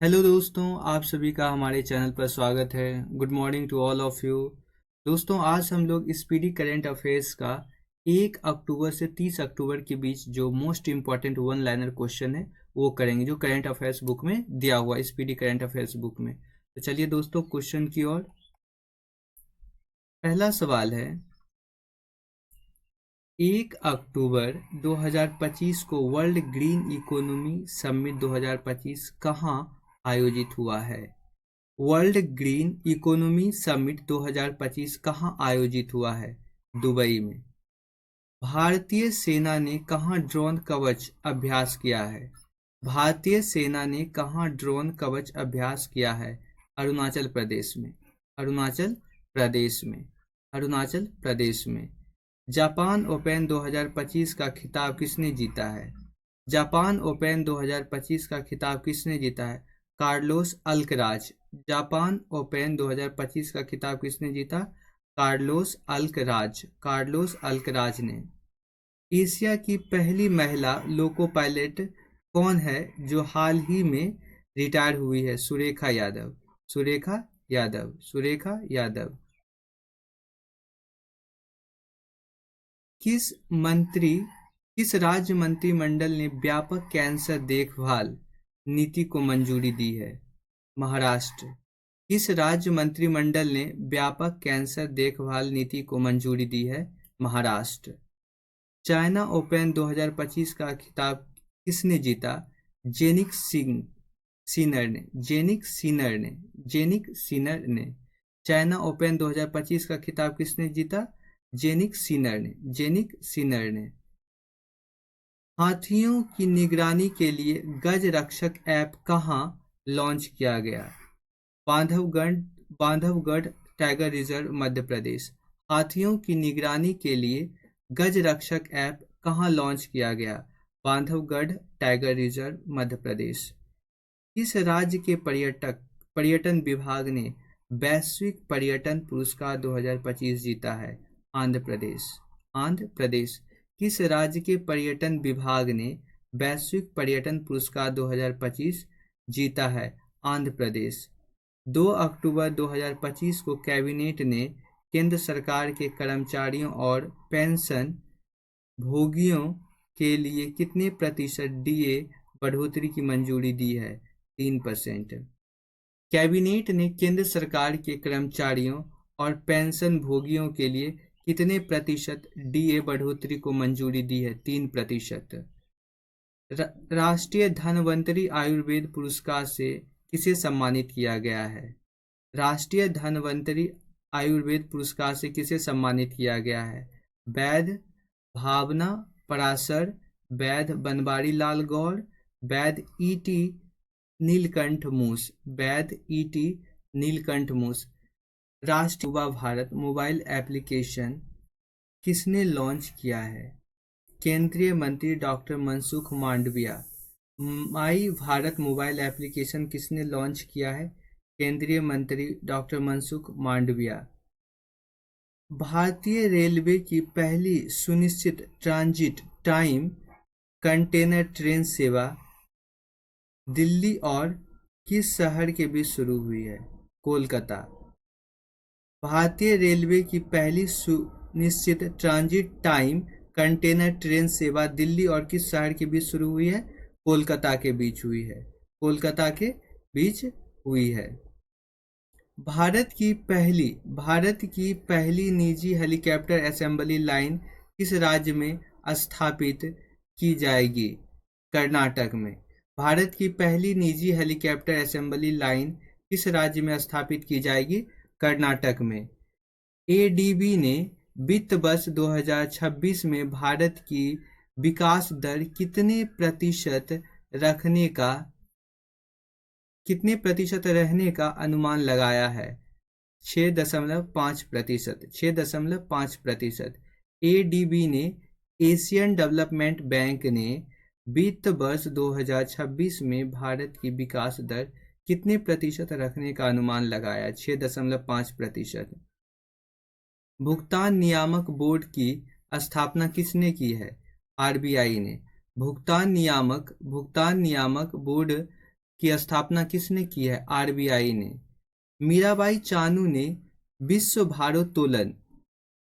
Hello दोस्तों, आप सभी का हमारे चैनल पर स्वागत है। Good morning to all of you. दोस्तों, आज हम लोग स्पीडी करंट अफेयर्स का 1 अक्टूबर से 30 अक्टूबर के बीच जो most important one liner question है वो करेंगे, जो करंट अफेयर्स बुक में दिया हुआ है, स्पीडी करंट अफेयर्स बुक में। तो चलिए दोस्तों, क्वेश्चन की ओर। पहला सवाल है, 1 अक्टूबर 2025 को वर्ल्ड ग्रीन इकोनॉमी समिट 2025 कहाँ आयोजित हुआ है? वर्ल्ड ग्रीन इकोनॉमी समिट 2025 कहाँ आयोजित हुआ है? दुबई में। भारतीय सेना ने कहाँ ड्रोन कवच अभ्यास किया है? भारतीय सेना ने कहाँ ड्रोन कवच अभ्यास किया है? अरुणाचल प्रदेश में। अरुणाचल प्रदेश में। अरुणाचल प्रदेश में। जापान ओपन 2025 का खिताब किसने जीता है? जापान ओपन 2025 का खिताब किसने जीता है? Carlos Alcaraz. जापान ओपन 2025 का खिताब किसने जीता? Carlos Alcaraz. कार्लोस अल्कराज ने। एशिया की पहली महिला लोको पायलट कौन है जो हाल ही में रिटायर हुई है? सुरेखा यादव। सुरेखा यादव। सुरेखा यादव। किस मंत्री किस राज्य मंत्रिमंडल ने व्यापक कैंसर देखभाल नीति को मंजूरी दी है? महाराष्ट्र। किस राज्य मंत्रिमंडल ने व्यापक कैंसर देखभाल नीति को मंजूरी दी है? महाराष्ट्र। चाइना ओपन 2025 का खिताब किसने जीता? जेनिक सिंह सिनर ने। जेनिक सिनर ने। जेनिक सिनर ने। चाइना ओपन 2025 का खिताब किसने जीता? जेनिक सिनर ने। जेनिक सिनर ने। हाथियों की निगरानी के लिए गज रक्षक ऐप कहाँ लॉन्च किया गया? Bandhavgarh Bandhavgarh tiger reserve, Madhya Pradesh. हाथियों की निगरानी के लिए गज रक्षक ऐप कहाँ लॉन्च किया गया? Bandhavgarh tiger reserve, Madhya Pradesh. किस राज्य के पर्यटन विभाग ने वैश्विक पर्यटन पुरस्कार 2025 जीता है? आंध्र प्रदेश। आंध्र प्रदेश। किस राज्य के पर्यटन विभाग ने वैश्विक पर्यटन पुरस्कार 2025 जीता है? आंध्र प्रदेश। 2 अक्टूबर 2025 को कैबिनेट ने केंद्र सरकार के कर्मचारियों और पेंशन भोगियों के लिए कितने प्रतिशत डीए बढ़ोतरी की मंजूरी दी है? 3%। कैबिनेट ने केंद्र सरकार के कर्मचारियों और पेंशन भोगियों के लिए कितने प्रतिशत डीए बढ़ोतरी को मंजूरी दी है? 3%। राष्ट्रीय धन्वंतरी आयुर्वेद पुरस्कार से किसे सम्मानित किया गया है? राष्ट्रीय धन्वंतरी आयुर्वेद पुरस्कार से किसे सम्मानित किया गया है? वैद्य भावना पराशर, वैद्य बनवारी लाल गौर, वैद्य ईटी नीलकंठ मूस। वैद्य ईटी नीलकंठ मूस। राष्ट्रीय युवा भारत मोबाइल एप्लीकेशन किसने लॉन्च किया है? केंद्रीय मंत्री डॉक्टर मनसुख मांडविया। माई भारत मोबाइल एप्लीकेशन किसने लॉन्च किया है? केंद्रीय मंत्री डॉक्टर मनसुख मांडविया। भारतीय रेलवे की पहली सुनिश्चित ट्रांजिट टाइम कंटेनर ट्रेन सेवा दिल्ली और किस शहर के बीच शुरू हुई है? कोलकाता। भारतीय रेलवे की पहली सुनिश्चित ट्रांजिट टाइम कंटेनर ट्रेन सेवा दिल्ली और किस शहर के बीच शुरू हुई है? कोलकाता के बीच हुई है। कोलकाता के बीच हुई है। भारत की पहली निजी हेलीकॉप्टर असेंबली लाइन किस राज्य में स्थापित की जाएगी? कर्नाटक में। भारत की पहली निजी हेलीकॉप्टर असेंबली लाइन किस राज्य में स्थापित की जाएगी? कर्नाटक में। एडीबी ने वित्त वर्ष 2026 में भारत की विकास दर कितने प्रतिशत रहने का अनुमान लगाया है? 6.5%। 6.5%। एडीबी ने एशियन डेवलपमेंट बैंक ने वित्त वर्ष 2026 में भारत की विकास दर कितने प्रतिशत रखने का अनुमान लगाया? 6.5%। भुगतान नियामक बोर्ड की स्थापना किसने की है? आरबीआई ने। भुगतान नियामक बोर्ड की स्थापना किसने की है? आरबीआई ने। मीराबाई चानू ने विश्व भारोत्तोलन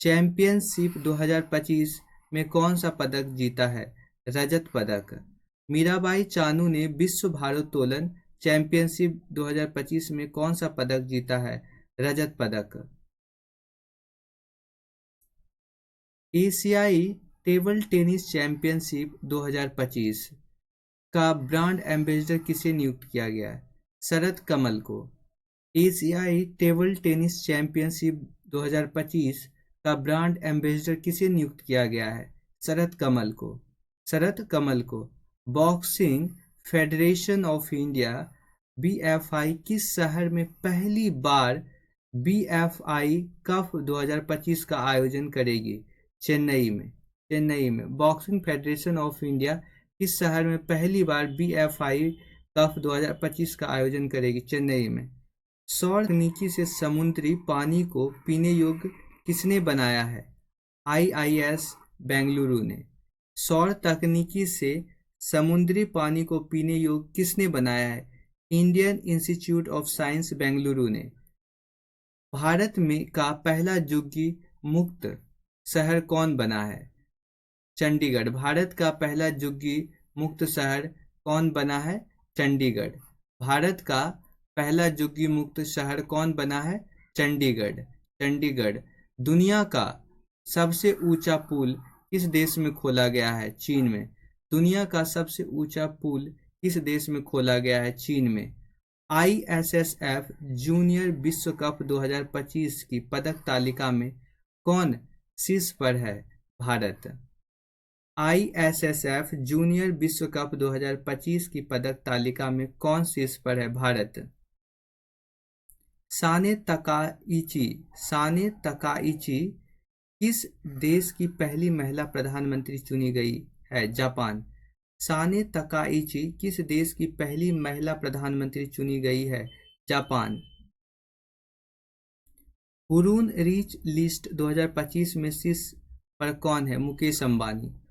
चैंपियनशिप 2025 में कौन सा पदक जीता है? रजत पदक। मीराबाई चानू ने विश्व भारोत्तोलन चैंपियनशिप 2025 में कौन सा पदक जीता है? रजत पदक। एशियाई टेबल टेनिस चैंपियनशिप 2025 का ब्रांड एम्बेसडर किसे नियुक्त किया गया है? शरद कमल को। एशियाई टेबल टेनिस चैंपियनशिप 2025 का ब्रांड एम्बेसडर किसे नियुक्त किया गया है? शरद कमल को। शरद कमल को। Boxing federation of India BFI किस शहर में पहली बार बीएफआई कप 2025 का आयोजन करेगी? चेन्नई में। चेन्नई में। बॉक्सिंग फेडरेशन ऑफ इंडिया किस शहर में पहली बार बीएफआई कप 2025 का आयोजन करेगी? चेन्नई में। सौर तकनीकी से समुद्री पानी को पीने योग्य किसने बनाया है? आईआईएस बेंगलुरु ने। सौर तकनीकी से समुद्री पानी को पीने योग्य किसने बनाया है? Indian institute of science Bengaluru ने। भारत में का पहला झुग्गी मुक्त शहर कौन बना है? चंडीगढ़। भारत का पहला झुग्गी मुक्त शहर कौन बना है? चंडीगढ़। भारत का पहला झुग्गी मुक्त शहर कौन बना है? चंडीगढ़। चंडीगढ़। दुनिया का सबसे ऊंचा पुल किस देश में खोला गया है? चीन में। दुनिया का सबसे ऊंचा पुल किस देश में खोला गया है? चीन में। आईएसएसएफ जूनियर विश्व कप 2025 की पदक तालिका में कौन शीर्ष पर है? भारत। आईएसएसएफ जूनियर विश्व कप 2025 की पदक तालिका में कौन शीर्ष पर है? भारत। साने तकाइची किस देश की पहली महिला प्रधानमंत्री चुनी गई है? जापान। साने तकाइची किस देश की पहली महिला प्रधानमंत्री चुनी गई है? जापान। हुरून रिच लिस्ट 2025 में शीर्ष पर कौन है? Mukesh Ambani.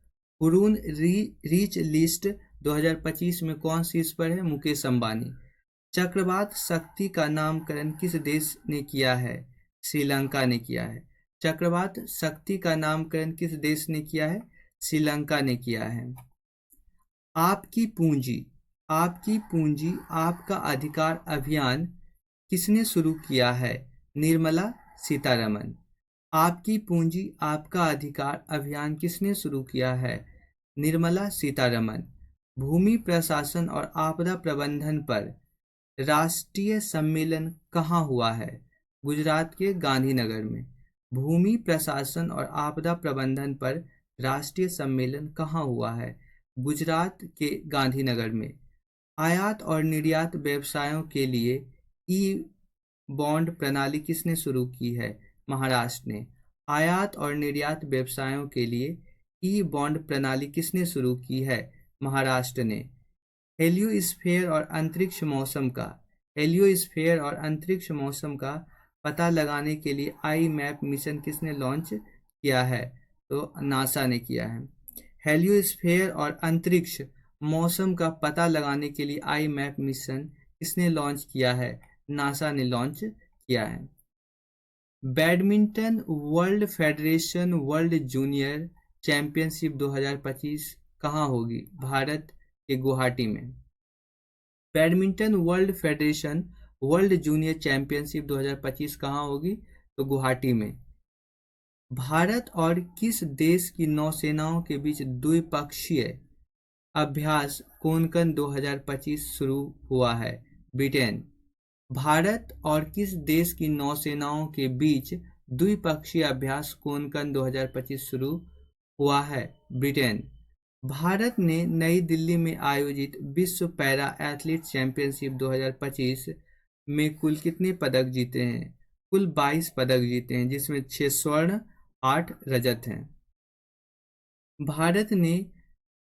Hurun rich list 2025 में कौन शीर्ष पर है? मुकेश अंबानी। चक्रवात शक्ति का नामकरण किस देश ने किया है? श्रीलंका ने किया है। चक्रवात शक्ति का नामकरण किस देश ने किया है? श्रीलंका ने किया है। आपकी पूंजी आपका अधिकार अभियान किसने शुरू किया है? निर्मला सीतारमन। आपकी पूंजी आपका अधिकार अभियान किसने शुरू किया है? निर्मला सीतारमन। भूमि प्रशासन और आपदा प्रबंधन पर राष्ट्रीय सम्मेलन कहाँ हुआ है? गुजरात के गांधीनगर में। भूमि प्रशासन और आपदा प्रबंधन पर राष्ट्रीय सम्मेलन कहाँ हुआ है? गुजरात के गांधीनगर में। आयात और निर्यात व्यवसायों के लिए ई बॉन्ड प्रणाली किसने शुरू की है? महाराष्ट्र ने। आयात और निर्यात व्यवसायों के लिए ई बॉन्ड प्रणाली किसने शुरू की है? महाराष्ट्र ने। हेलियोस्फीयर और अंतरिक्ष मौसम का पता लगाने के लिए आई मैप मिशन किसने लॉन्च किया है? तो नासा ने किया है। हेलियोस्फीयर और अंतरिक्ष मौसम का पता लगाने के लिए आई मैप मिशन किसने लॉन्च किया है? नासा ने लॉन्च किया है। Badminton world federation world junior championship 2025 कहाँ होगी? भारत के गुवाहाटी में। Badminton world federation world junior championship 2025 कहाँ होगी? तो गुवाहाटी में। भारत और किस देश की नौसेनाओं के बीच द्विपक्षीय अभ्यास कोंकण 2025 शुरू हुआ है? ब्रिटेन। भारत और किस देश की नौसेनाओं के बीच द्विपक्षीय अभ्यास कोंकण 2025 शुरू हुआ है? ब्रिटेन। भारत ने नई दिल्ली में आयोजित विश्व पैरा एथलीट चैंपियनशिप 2025 में कुल कितने पदक जीते हैं? कुल 22 पदक जीते हैं, जिसमें 6 स्वर्ण 8 रजत हैं। भारत ने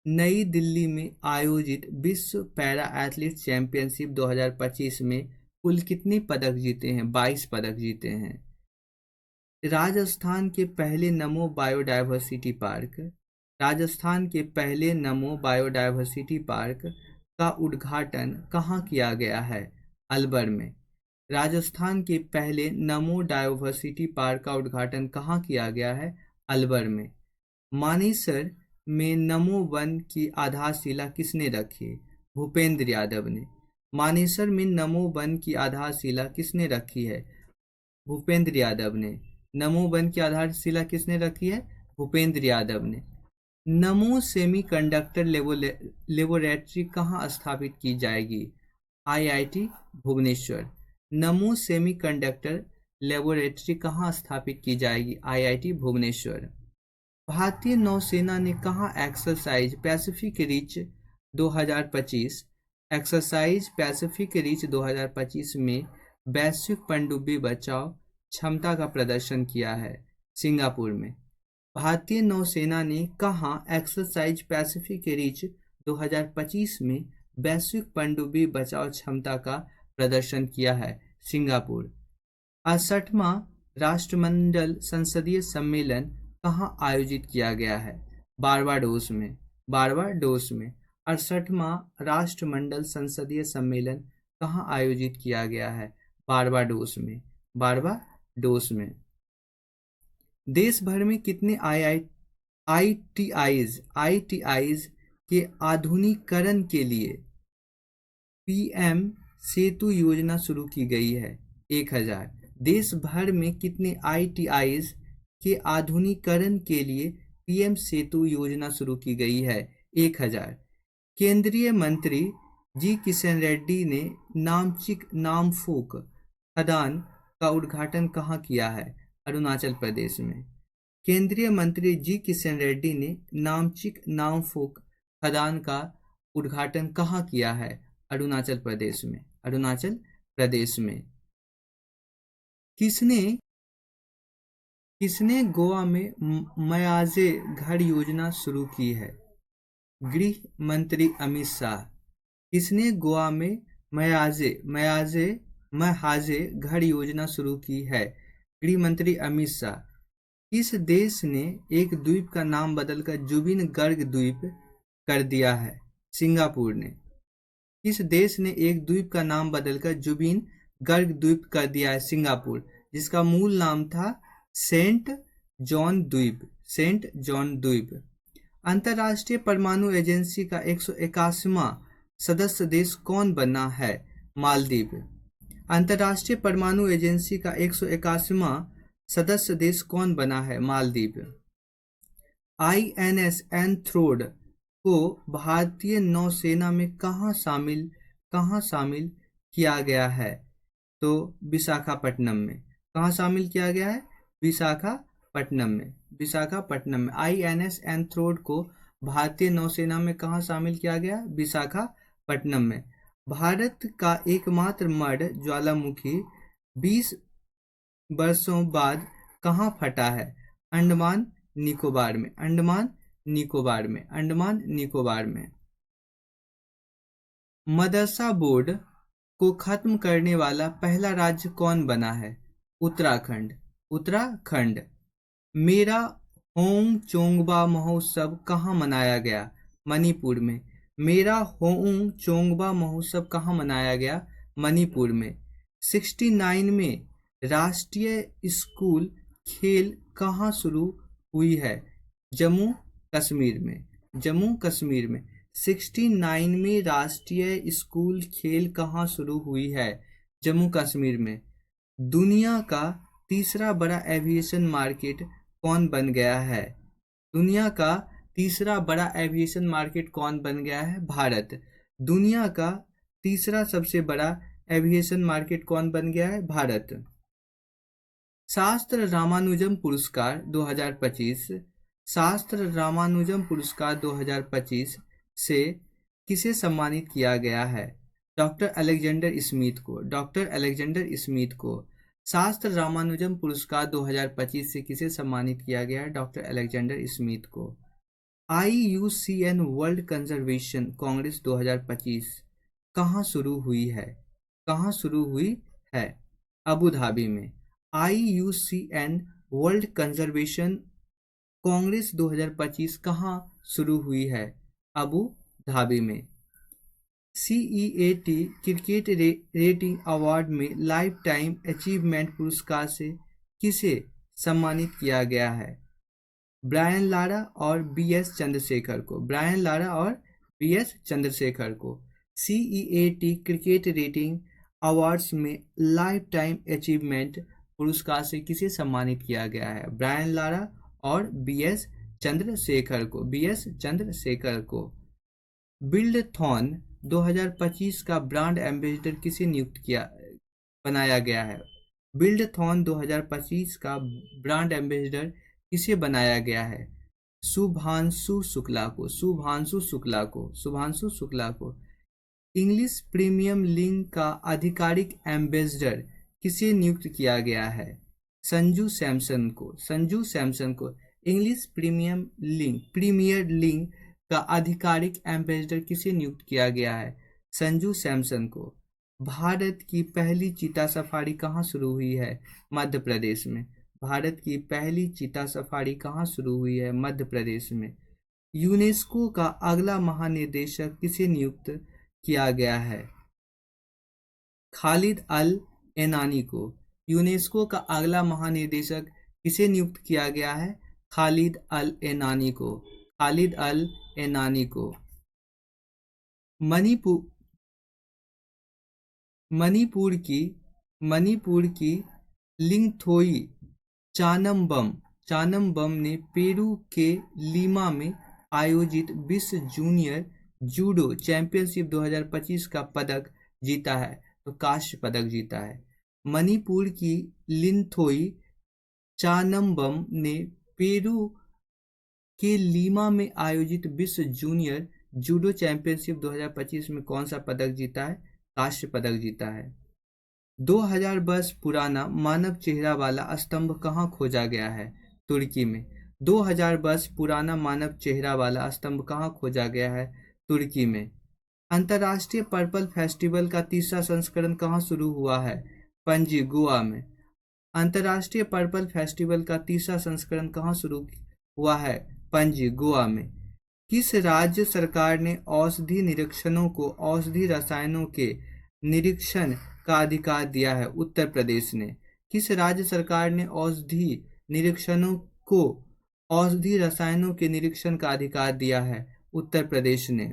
नई दिल्ली में आयोजित विश्व पैरा एथलीट चैंपियनशिप 2025 में कुल कितने पदक जीते हैं? 22 पदक जीते हैं। राजस्थान के पहले नमो बायोडायवर्सिटी पार्क का उद्घाटन कहाँ किया गया है? अलवर में। राजस्थान के पहले नमो डायोवर्सिटी पार्क का उद्घाटन कहाँ किया गया है? अलवर में। मानेसर में नमो वन की आधारशिला किसने रखी? भूपेंद्र यादव ने। मानेसर में नमो वन की आधारशिला किसने रखी है? भूपेंद्र यादव ने। नमो वन की आधारशिला किसने रखी है? भूपेंद्र यादव ने। नमो सेमीकंडक्टर लेबोरेटरी कहाँ स्थापित की जाएगी? आईआईटी भुवनेश्वर। नमो सेमीकंडक्टर लेबोरेटरी कहाँ स्थापित की जाएगी? आईआईटी भुवनेश्वर। भारतीय नौसेना ने कहाँ exercise Pacific rich 2025 exercise Pacific rich 2025 में वैश्विक पनडुब्बी बचाव क्षमता का प्रदर्शन किया है? सिंगापुर में। भारतीय नौसेना ने कहाँ एक्सरसाइज पैसिफिक रिच 2025 में वैश्विक पनडुब्बी बचाव क्षमता का प्रदर्शन किया है? सिंगापुर। 68वां राष्ट्रमंडल संसदीय सम्मेलन कहाँ आयोजित किया गया है? बारबाडोस में। बारबाडोस में। 68वां राष्ट्रमंडल संसदीय सम्मेलन कहाँ आयोजित किया गया है? बारबाडोस में। बारबाडोस में। देश भर में कितने आईटीआईज के आधुनिकीकरण के लिए पीएम सेतु योजना शुरू की गई है? 1000। देश भर में कितने आईटीआईज के आधुनिकीकरण के लिए पीएम सेतु योजना शुरू की गई है? 1000। केंद्रीय मंत्री जी किशन रेड्डी ने नामचिक नामफोक खदान का उद्घाटन कहाँ किया है? अरुणाचल प्रदेश में। केंद्रीय मंत्री जी किशन रेड्डी ने नामचिक नामफोक खदान का उद्घाटन कहाँ किया है? अरुणाचल प्रदेश में। अरुणाचल प्रदेश में। किसने गोवा में मयाजे घर योजना शुरू की है? गृह मंत्री अमित शाह। किसने गोवा में महाजे घर योजना शुरू की है? गृह मंत्री अमित शाह। इस देश ने एक द्वीप का नाम बदलकर जुबिन गर्ग द्वीप कर दिया है? सिंगापुर ने। इस देश ने एक द्वीप का नाम बदलकर जुबिन गर्ग द्वीप कर दिया है? सिंगापुर, जिसका मूल नाम था सेंट जॉन द्वीप। सेंट जॉन द्वीप। अंतर्राष्ट्रीय परमाणु एजेंसी का 181वां सदस्य देश कौन बना है? मालदीव। अंतर्राष्ट्रीय परमाणु एजेंसी का 181वां सदस्य देश कौन बना है? मालदीव। आईएनएस एंथ्रोड को भारतीय नौसेना में कहाँ शामिल किया गया है? तो विशाखापट्टनम में। कहाँ शामिल किया गया है? विशाखापट्टनम में। विशाखापट्टनम में। आईएनएस एंथ्रोड को भारतीय नौसेना में कहाँ शामिल किया गया? विशाखापट्टनम में। भारत का एकमात्र मर्द ज्वालामुखी 20 वर्षों बाद कहाँ फटा है? अंडमान निकोबार में। अंडमान निकोबार में। अंडमान निकोबार में। मदरसा बोर्ड को खत्म करने वाला पहला राज्य कौन बना है? उत्तराखंड। उत्तराखंड। मेरा होंग चोंगबा महोत्सव कहाँ मनाया गया? मणिपुर में। मेरा होंग चोंगबा महोत्सव कहाँ मनाया गया? मणिपुर में। 69 में राष्ट्रीय स्कूल खेल कहाँ शुरू हुई है? जम्मू कश्मीर में। जम्मू कश्मीर में। 69 में राष्ट्रीय स्कूल खेल कहाँ शुरू हुई है? जम्मू कश्मीर में। दुनिया का तीसरा बड़ा एविएशन मार्केट कौन बन गया है? दुनिया का तीसरा बड़ा एविएशन मार्केट कौन बन गया है? भारत। दुनिया का तीसरा सबसे बड़ा एविएशन मार्केट कौन बन गया है? भारत। शास्त्र रामानुजम पुरस्कार 2025। शास्त्र रामानुजम पुरस्कार 2025 से किसे सम्मानित किया गया है? डॉक्टर अलेक्जेंडर स्मिथ को। डॉक्टर अलेक्जेंडर स्मिथ को। शास्त्र रामानुजम पुरस्कार 2025 से किसे सम्मानित किया गया है? डॉक्टर अलेक्जेंडर स्मिथ को। IUCN वर्ल्ड कंजर्वेशन कांग्रेस 2025 कहाँ शुरू हुई है? कहाँ शुरू हुई है? अबू धाबी में। IUCN वर्ल्ड कंजर्वेशन कांग्रेस 2025 कहाँ शुरू हुई है? अबू धाबी में। CEAT क्रिकेट रेटिंग अवार्ड में लाइफ टाइम अचीवमेंट पुरस्कार से किसे सम्मानित किया गया है? ब्रायन लारा और BS चंद्रशेखर को। ब्रायन लारा और BS चंद्रशेखर को। CEAT क्रिकेट रेटिंग अवार्ड्स में लाइफ टाइम अचीवमेंट पुरस्कार से किसे सम्मानित किया गया है? ब्रायन लारा और BS चंद्रशेखर को। BS चंद्रशेखर को। बिल्डथॉन 2025 का ब्रांड एम्बेसडर किसे बनाया गया है? बिल्डथॉन 2025 का ब्रांड एम्बेसडर किसे बनाया गया है? शुभांशु शुक्ला को। शुभांशु शुक्ला को। शुभांशु शुक्ला को। इंग्लिश प्रीमियम लीग का आधिकारिक एम्बेसडर किसे नियुक्त किया गया है? संजू सैमसन को। संजू सैमसन को। इंग्लिश प्रीमियर लीग का आधिकारिक एम्बेसडर किसे नियुक्त किया गया है? संजू सैमसन को। भारत की पहली चीता सफारी कहाँ शुरू हुई है? मध्य प्रदेश में। भारत की पहली चीता सफारी कहाँ शुरू हुई है? मध्य प्रदेश में। यूनेस्को का अगला महानिदेशक किसे नियुक्त किया गया है? खालिद अल एनानी को। यूनेस्को का अगला महानिदेशक किसे नियुक्त किया गया है? खालिद अल एनानी को। खालिद अल एनानी को। मणिपुर की लिंगथोई चानम्बम ने पेरू के लीमा में आयोजित विश्व जूनियर जूडो चैंपियनशिप 2025 का पदक जीता है, तो कांस्य पदक जीता है। मणिपुर की लिंगथोई चानम्बम ने पेरू के लीमा में आयोजित विश्व जूनियर जूडो चैंपियनशिप 2025 में कौन सा पदक जीता है? कांस्य पदक जीता है। 2000 वर्ष पुराना मानव चेहरा वाला स्तंभ कहाँ खोजा गया है? तुर्की में। 2000 वर्ष पुराना मानव चेहरा वाला स्तंभ कहाँ खोजा गया है? तुर्की में। अंतर्राष्ट्रीय पर्पल फेस्टिवल का तीसरा संस्करण कहाँ शुरू हुआ है? पणजी, गोवा में। अंतर्राष्ट्रीय पर्पल फेस्टिवल का तीसरा संस्करण कहाँ शुरू हुआ है? पणजी, गोवा में। किस राज्य सरकार ने औषधि निरीक्षणों को औषधि रसायनों के निरीक्षण का अधिकार दिया है? उत्तर प्रदेश ने। किस राज्य सरकार ने औषधि निरीक्षणों को औषधि रसायनों के निरीक्षण का अधिकार दिया है? उत्तर प्रदेश ने।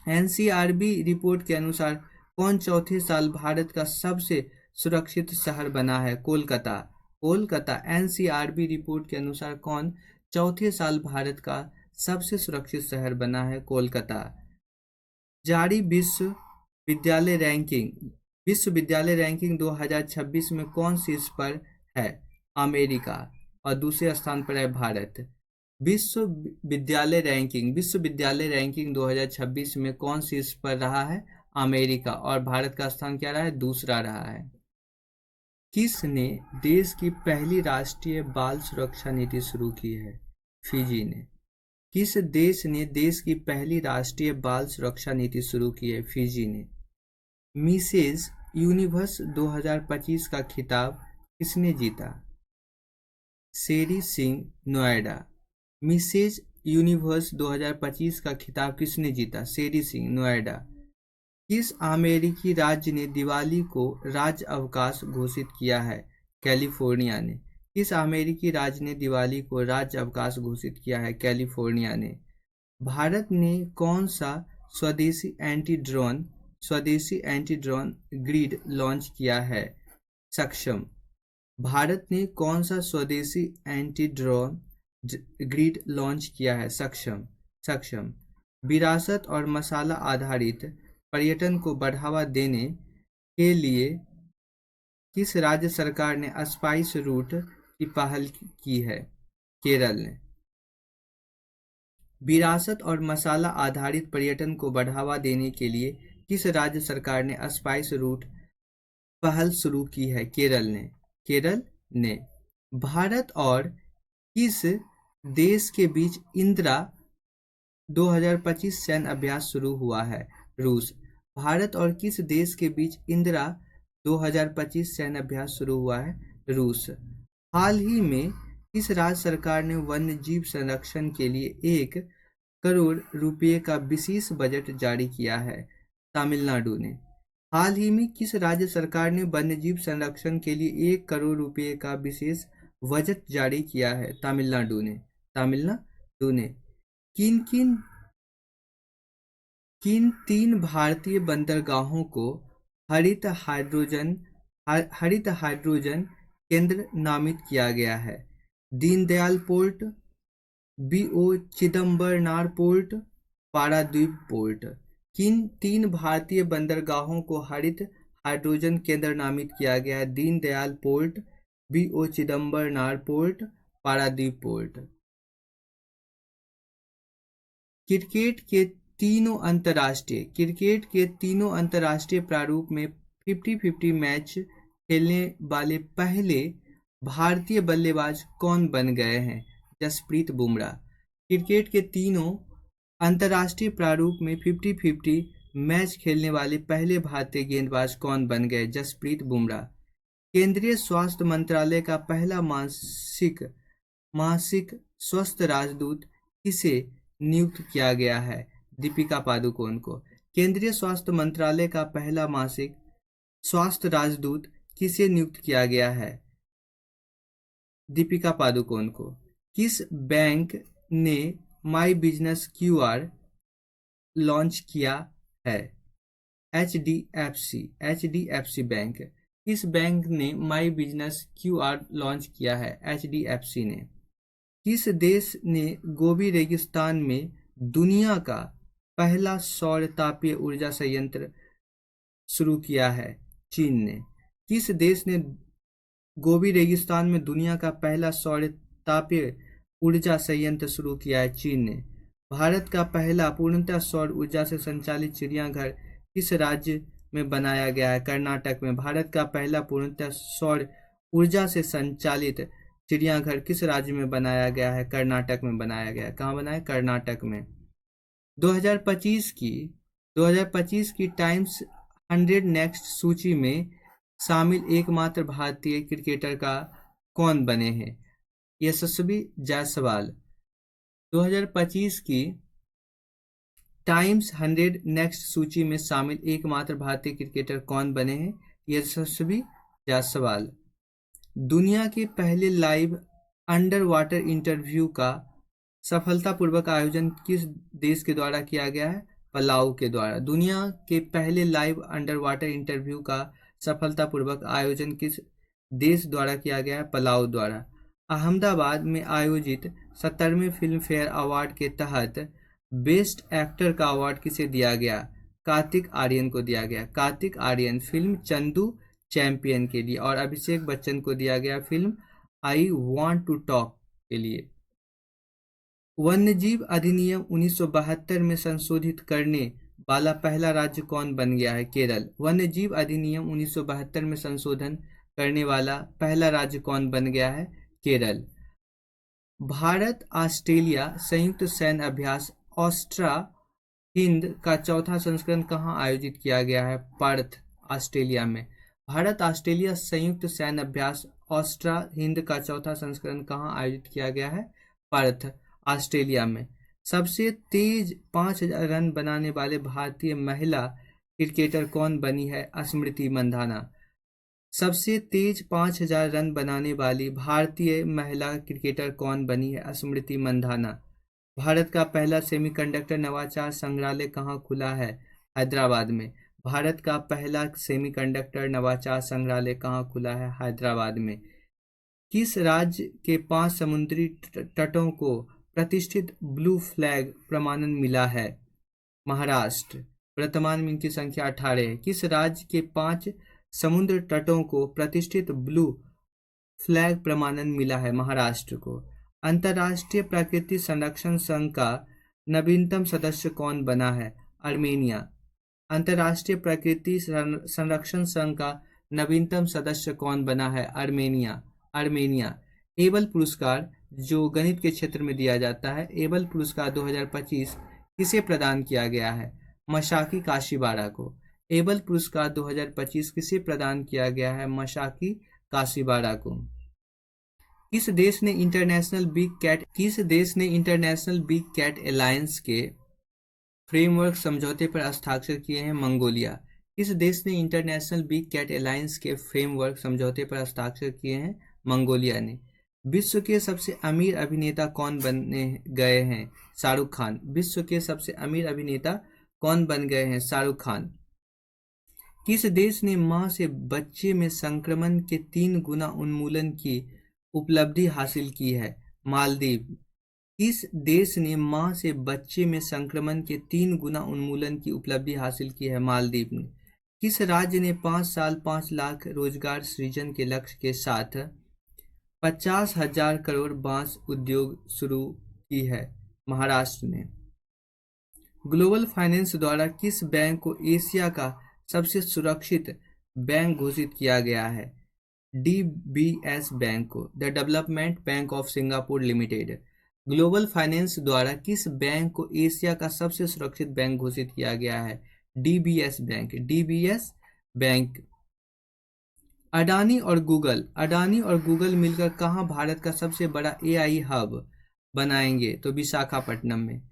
NCRB रिपोर्ट के अनुसार कौन चौथे साल भारत का सबसे सुरक्षित शहर बना है? कोलकाता। कोलकाता। NCRB रिपोर्ट के अनुसार कौन चौथे साल भारत का सबसे सुरक्षित शहर बना है? कोलकाता। जारी विश्वविद्यालय रैंकिंग 2026 में कौन शीर्ष पर है? अमेरिका। और दूसरे स्थान पर है भारत। विश्वविद्यालय रैंकिंग 2026 में कौन शीर्ष पर रहा है? अमेरिका। और भारत का स्थान क्या रहा है? दूसरा रहा है। किसने देश की पहली राष्ट्रीय बाल सुरक्षा नीति शुरू की है? फिजी ने। किस देश ने देश की पहली राष्ट्रीय बाल सुरक्षा नीति शुरू की है? फिजी ने। मिसेज यूनिवर्स 2025 का खिताब किसने जीता? शेरी सिंह, नोएडा। मिसेज यूनिवर्स 2025 का खिताब किसने जीता? शेरी सिंह, नोएडा। किस अमेरिकी राज्य ने दिवाली को राज्य अवकाश घोषित किया है? कैलिफोर्निया ने। किस अमेरिकी राज्य ने दिवाली को राज्य अवकाश घोषित किया है? कैलिफोर्निया ने। भारत ने कौन सा स्वदेशी एंटी ड्रोन ग्रिड लॉन्च किया है? सक्षम। भारत ने कौन सा स्वदेशी एंटी ड्रोन ग्रिड लॉन्च किया है? सक्षम। विरासत और मसाला आधारित पर्यटन को बढ़ावा देने के लिए किस राज्य सरकार ने स्पाइस रूट की पहल की है? केरल ने। विरासत और मसाला आधारित पर्यटन को बढ़ावा देने के लिए किस राज्य सरकार ने स्पाइस रूट पहल शुरू की है? केरल ने। भारत और किस देश के बीच इंदिरा 2025 सैन्य अभ्यास शुरू हुआ है? रूस। भारत और किस देश के बीच इंदिरा 2025 सैन्य अभ्यास शुरू हुआ है? रूस। हाल ही में किस राज्य सरकार ने वन्य जीव संरक्षण के लिए 1 करोड़ रुपए का विशेष बजट जारी किया है? तमिलनाडु ने। हाल ही में किस राज्य सरकार ने वन्यजीव संरक्षण के लिए 1 करोड़ रुपए का विशेष बजट जारी किया है? तमिलनाडु ने। तमिलनाडु ने। किन किन किन 3 भारतीय बंदरगाहों को हरित हाइड्रोजन केंद्र नामित किया गया है? Deendayal port, VO. Chidambaranar port, Paradip port. किन 3 भारतीय बंदरगाहों को हरित हाइड्रोजन केंद्र नामित किया गया है? Deendayal port, VO. Chidambaranar port, Paradip port. Cricket के तीनों अंतर्राष्ट्रीय प्रारूप में 50-50 मैच खेलने वाले पहले भारतीय बल्लेबाज कौन बन गए हैं? जसप्रीत बुमराह। क्रिकेट के तीनों अंतर्राष्ट्रीय प्रारूप में 50-50 मैच खेलने वाले पहले भारतीय गेंदबाज कौन बन गए? जसप्रीत बुमराह। केंद्रीय स्वास्थ्य मंत्रालय का पहला मासिक स्वास्थ्य राजदूत किसे नियुक्त किया गया है? दीपिका पादुकोण को। केंद्रीय स्वास्थ्य मंत्रालय का पहला मासिक स्वास्थ्य राजदूत किसे नियुक्त किया गया है? दीपिका पादुकोण को। किस बैंक ने माई बिजनेस क्यूआर लॉन्च किया है? HDFC bank. किस बैंक ने माई बिजनेस क्यूआर लॉन्च किया है? एचडीएफसी ने। किस देश ने गोबी रेगिस्तान में दुनिया का पहला सौर तापीय ऊर्जा संयंत्र शुरू किया है? चीन ने। किस देश ने गोबी रेगिस्तान में दुनिया का पहला सौर तापीय ऊर्जा संयंत्र शुरू किया है? चीन ने। भारत का पहला पूर्णतः सौर ऊर्जा से संचालित चिड़ियाघर किस राज्य में बनाया गया है? कर्नाटक में। भारत का पहला पूर्णतः सौर ऊर्जा से संचालित चिड़ियाघर किस राज्य में बनाया गया है? कर्नाटक में बनाया गया है। कहाँ बनाया? कर्नाटक में। 2025 की टाइम्स 100 नेक्स्ट सूची में शामिल एकमात्र भारतीय क्रिकेटर का कौन बने हैं? यशस्वी जायसवाल। 2025 की टाइम्स 100 नेक्स्ट सूची में शामिल एकमात्र भारतीय क्रिकेटर कौन बने हैं? यशस्वी जायसवाल। दुनिया के पहले लाइव अंडर वाटर इंटरव्यू का सफलतापूर्वक आयोजन किस देश के द्वारा किया गया है? पलाऊ के द्वारा। दुनिया के पहले लाइव अंडर वाटर इंटरव्यू का सफलतापूर्वक आयोजन किस देश द्वारा किया गया है? पलाऊ द्वारा। अहमदाबाद में आयोजित 70वें फिल्म फेयर अवार्ड के तहत बेस्ट एक्टर का अवार्ड किसे दिया गया? कार्तिक आर्यन को दिया गया। कार्तिक आर्यन फिल्म चंदू चैंपियन के लिए, और अभिषेक बच्चन को दिया गया film I want to talk के लिए। वन्यजीव अधिनियम 1972 में संशोधित करने वाला पहला राज्य कौन बन गया है? केरल। वन्यजीव अधिनियम 1972 में संशोधन करने वाला पहला राज्य कौन बन गया है? केरल। भारत ऑस्ट्रेलिया संयुक्त सैन्य अभ्यास ऑस्ट्रा हिंद का चौथा संस्करण कहाँ आयोजित किया गया है? पर्थ, ऑस्ट्रेलिया में। भारत ऑस्ट्रेलिया संयुक्त सैन्य अभ्यास ऑस्ट्रा हिंद का चौथा संस्करण कहाँ आयोजित किया गया है? पर्थ, ऑस्ट्रेलिया में। सबसे तेज 5000 रन बनाने वाले भारतीय महिला क्रिकेटर कौन बनी है? स्मृति मंधाना। सबसे तेज 5000 रन बनाने वाली भारतीय महिला क्रिकेटर कौन बनी है? स्मृति मंधाना। भारत का पहला सेमीकंडक्टर नवाचार संग्रहालय कहाँ खुला है? हैदराबाद में। भारत का पहला सेमीकंडक्टर नवाचार संग्रहालय कहाँ खुला है? हैदराबाद में। किस राज्य के 5 समुद्री तटों को प्रतिष्ठित ब्लू फ्लैग प्रमाणन मिला है? महाराष्ट्र। वर्तमान में इनकी संख्या 18 है। किस राज्य के 5 समुद्र तटों को प्रतिष्ठित ब्लू फ्लैग प्रमाणन मिला है? महाराष्ट्र को। अंतर्राष्ट्रीय प्राकृतिक संरक्षण संघ का नवीनतम सदस्य कौन बना है? आर्मेनिया। अंतर्राष्ट्रीय प्राकृतिक संरक्षण संघ का नवीनतम सदस्य कौन बना है? आर्मेनिया। एबल पुरस्कार जो गणित के क्षेत्र में दिया जाता है, एबल पुरस्कार 2025 किसे प्रदान किया गया है? मशाकी काशीबाड़ा को। एबल पुरस्कार 2025 किसे प्रदान किया गया है? मशाकी काशीबाड़ा को। किस देश ने इंटरनेशनल बिग कैट अलायंस के फ्रेमवर्क समझौते पर हस्ताक्षर किए हैं? मंगोलिया। किस देश ने इंटरनेशनल बिग कैट अलायंस के फ्रेमवर्क समझौते पर हस्ताक्षर किए हैं? मंगोलिया ने। विश्व के सबसे अमीर अभिनेता कौन बने गए हैं? शाहरुख खान। विश्व के सबसे अमीर अभिनेता कौन बन गए हैं? शाहरुख खान। किस देश ने मां से बच्चे में संक्रमण के 3 गुना उन्मूलन की उपलब्धि हासिल की है? मालदीव। किस देश ने मां से बच्चे में संक्रमण के 3 गुना उन्मूलन की उपलब्धि हासिल की है? मालदीव ने। किस राज्य ने 5 साल 5 लाख रोजगार सृजन के लक्ष्य के साथ 50,000 करोड़ बांस उद्योग शुरू की है? महाराष्ट्र ने। ग्लोबल फाइनेंस द्वारा किस बैंक को एशिया का सबसे सुरक्षित बैंक घोषित किया गया है? डीबीएस बैंक को। The development bank of Singapore limited. Global finance द्वारा किस बैंक को एशिया का सबसे सुरक्षित बैंक घोषित किया गया है? DBS bank. DBS bank. Adani और गूगल मिलकर कहाँ भारत का सबसे बड़ा एआई हब बनाएंगे? तो विशाखापट्टनम में।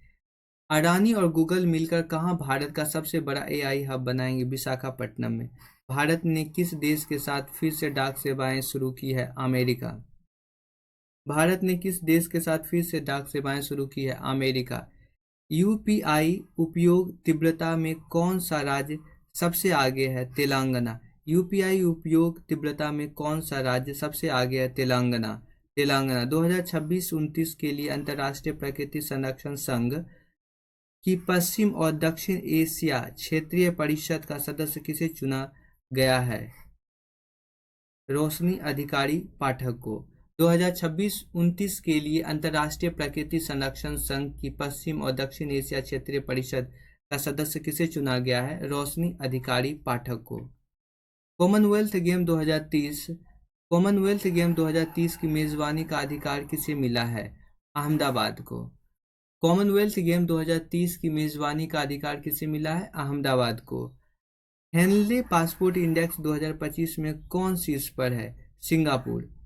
अडानी और गूगल मिलकर कहाँ भारत का सबसे बड़ा एआई हब बनाएंगे? विशाखापट्टनम में। भारत ने किस देश के साथ फिर से डाक सेवाएं शुरू की है? अमेरिका। भारत ने किस देश के साथ फिर से डाक सेवाएं शुरू की है? अमेरिका। यूपीआई उपयोग तीव्रता में कौन सा राज्य सबसे आगे है? तेलंगाना। यूपीआई उपयोग तीव्रता में कौन सा राज्य सबसे आगे है? तेलंगाना। 2026-29 के लिए अंतर्राष्ट्रीय प्रकृति संरक्षण संघ कि पश्चिम और दक्षिण एशिया क्षेत्रीय परिषद का सदस्य किसे चुना गया है? रोशनी अधिकारी पाठक को। 2026-29 के लिए अंतर्राष्ट्रीय प्रकृति संरक्षण संघ की पश्चिम और दक्षिण एशिया क्षेत्रीय परिषद का सदस्य किसे चुना गया है? रोशनी अधिकारी पाठक को। कॉमनवेल्थ गेम 2030 की मेजबानी का अधिकार किसे मिला है? अहमदाबाद को। कॉमनवेल्थ गेम 2030 की मेजबानी का अधिकार किसे मिला है? अहमदाबाद को। हेनले पासपोर्ट इंडेक्स 2025 में कौन शीर्ष पर है? सिंगापुर।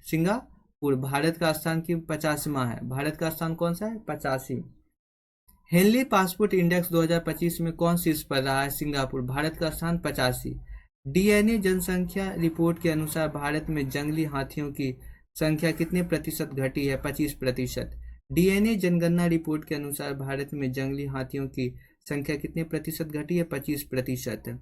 भारत का स्थान की 50वां है। भारत का स्थान कौन सा है? 85। हेनले पासपोर्ट इंडेक्स 2025 में कौन शीर्ष पर रहा है? सिंगापुर। भारत का स्थान 85। डीएनए जनसंख्या रिपोर्ट के अनुसार भारत में जंगली हाथियों की संख्या कितने प्रतिशत घटी है? 25%। डीएनए जनगणना रिपोर्ट के अनुसार भारत में जंगली हाथियों की संख्या कितने प्रतिशत घटी है? 25%।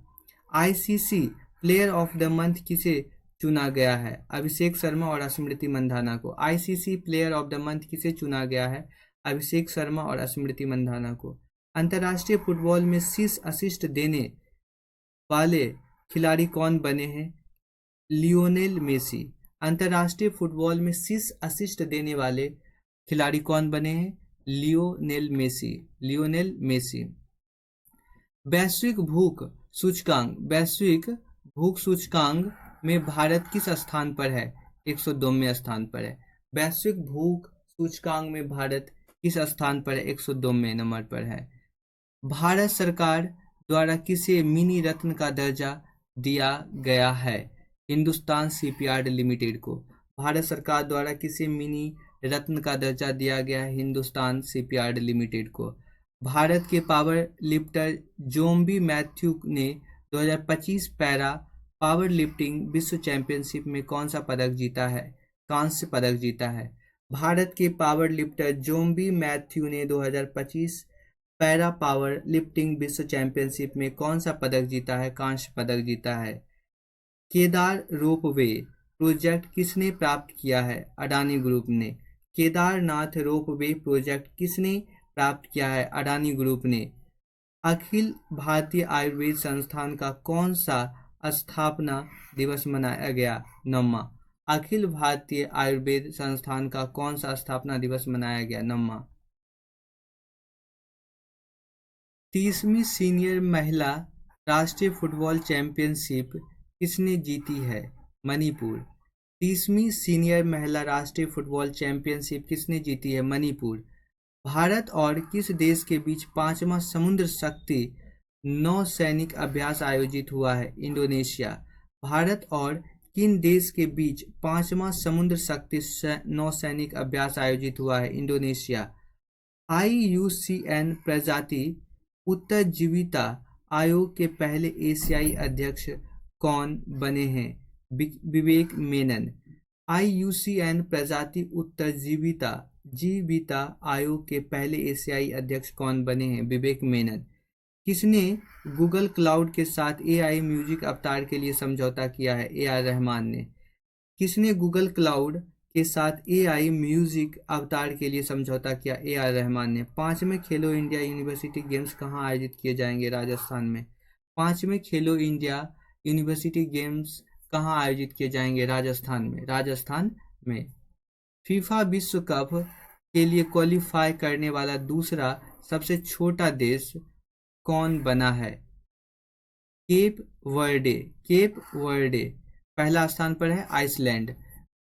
ICC player of the month किसे चुना गया है? अभिषेक शर्मा और स्मृति मंधाना को। ICC player of the month किसे चुना गया है? अभिषेक शर्मा और स्मृति मंधाना को। अंतर्राष्ट्रीय फुटबॉल में शीर्ष असिस्ट देने वाले खिलाड़ी कौन बने हैं? Lionel Messi. अंतर्राष्ट्रीय फुटबॉल में शीर्ष असिस्ट देने वाले खिलाड़ी कौन बने हैं? Lionel Messi. वैश्विक भूख सूचकांक में भारत किस स्थान पर है? 102वें स्थान पर है। वैश्विक भूख सूचकांक में भारत किस स्थान पर है? 102वें नंबर पर है। भारत सरकार द्वारा किसे मिनी रत्न का दर्जा दिया गया है? हिंदुस्तान शिपयार्ड लिमिटेड को। भारत सरकार द्वारा किसे मिनी रत्न का दर्जा दिया गया है? हिंदुस्तान शिपयार्ड लिमिटेड को। भारत के पावर लिफ्टर जोम्बी मैथ्यू ने 2025 पैरा पावर लिफ्टिंग विश्व चैंपियनशिप में कौन सा पदक जीता है? कांस्य पदक जीता है। भारत के पावर लिफ्टर जोम्बी मैथ्यू ने 2025 पैरा पावर लिफ्टिंग विश्व चैंपियनशिप में कौन सा पदक जीता है? कांस्य पदक जीता है। केदार रोपवे प्रोजेक्ट किसने प्राप्त किया है? अडानी ग्रुप ने। केदारनाथ रोपवे प्रोजेक्ट किसने प्राप्त किया है? अडानी ग्रुप ने। अखिल भारतीय आयुर्वेद संस्थान का कौन सा स्थापना दिवस मनाया गया? 9वां। अखिल भारतीय आयुर्वेद संस्थान का कौन सा स्थापना दिवस मनाया गया? 9वां। 30वीं सीनियर महिला राष्ट्रीय फुटबॉल चैंपियनशिप किसने जीती है? मणिपुर। 30वीं सीनियर महिला राष्ट्रीय फुटबॉल चैंपियनशिप किसने जीती है? मणिपुर। भारत और किस देश के बीच 5वां समुद्र शक्ति नौसैनिक अभ्यास आयोजित हुआ है? इंडोनेशिया। भारत और किन देश के बीच 5वां समुद्र शक्ति नौसैनिक अभ्यास आयोजित हुआ है? इंडोनेशिया। IUCN प्रजाति उत्तरजीविता आयोग के पहले एशियाई अध्यक्ष कौन बने हैं? विवेक मेनन। IUCN प्रजाति उत्तरजीविता जीविता आयोग के पहले एशियाई अध्यक्ष कौन बने हैं? विवेक मेनन। किसने गूगल क्लाउड के साथ AI म्यूजिक अवतार के लिए समझौता किया है? AR रहमान ने। किसने गूगल क्लाउड के साथ AI म्यूजिक अवतार के लिए समझौता किया? AR रहमान ने। 5वें खेलो इंडिया यूनिवर्सिटी गेम्स कहाँ आयोजित किए जाएंगे? राजस्थान में। 5वें खेलो इंडिया यूनिवर्सिटी गेम्स कहाँ आयोजित किए जाएंगे? राजस्थान में। राजस्थान में। फीफा विश्व कप के लिए क्वालिफाई करने वाला दूसरा सबसे छोटा देश कौन बना है? Cape Verde. केप वर्डे पहला स्थान पर है आइसलैंड।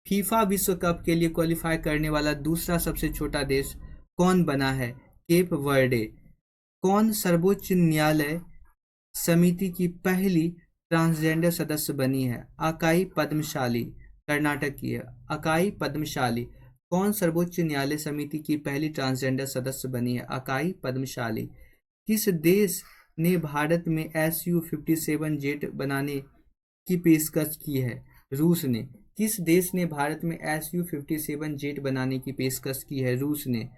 फीफा विश्व कप के लिए क्वालिफाई करने वाला दूसरा सबसे छोटा देश कौन बना है? Cape Verde. कौन सर्वोच्च न्यायालय समिति की पहली ट्रांसजेंडर सदस्य बनी है? अकाई पद्मशाली, कर्नाटक की है। अकाई पद्मशाली। कौन सर्वोच्च न्यायालय समिति की पहली ट्रांसजेंडर सदस्य बनी है? अकाई पद्मशाली। किस देश ने भारत में Su-57 जेट बनाने की पेशकश की है? रूस ने। किस देश ने भारत में Su-57 जेट बनाने की पेशकश की है? रूस ने।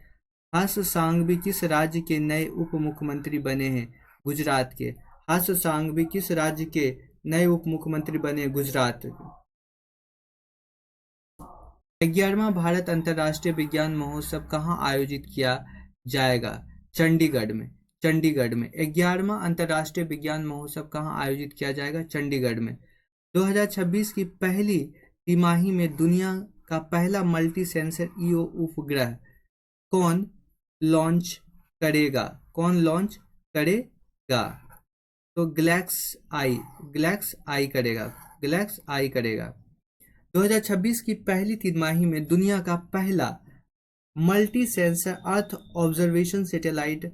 हर्ष सांघवी किस राज्य के नए उप मुख्यमंत्री बने हैं? गुजरात के। हर्ष सांघवी किस राज्य के नए उप मुख्यमंत्री बने? गुजरात के। 11वां भारत अंतर्राष्ट्रीय विज्ञान महोत्सव कहाँ आयोजित किया जाएगा? चंडीगढ़ में। चंडीगढ़ में। 11वां अंतर्राष्ट्रीय विज्ञान महोत्सव कहाँ आयोजित किया जाएगा? चंडीगढ़ में। 2026 की पहली तिमाही में दुनिया का पहला मल्टी सेंसर ईओ उपग्रह कौन लॉन्च करेगा? कौन लॉन्च करेगा? तो ग्लैक्स आई करेगा। ग्लैक्स आई करेगा। 2026 की पहली तिमाही में दुनिया का पहला multi sensor earth observation satellite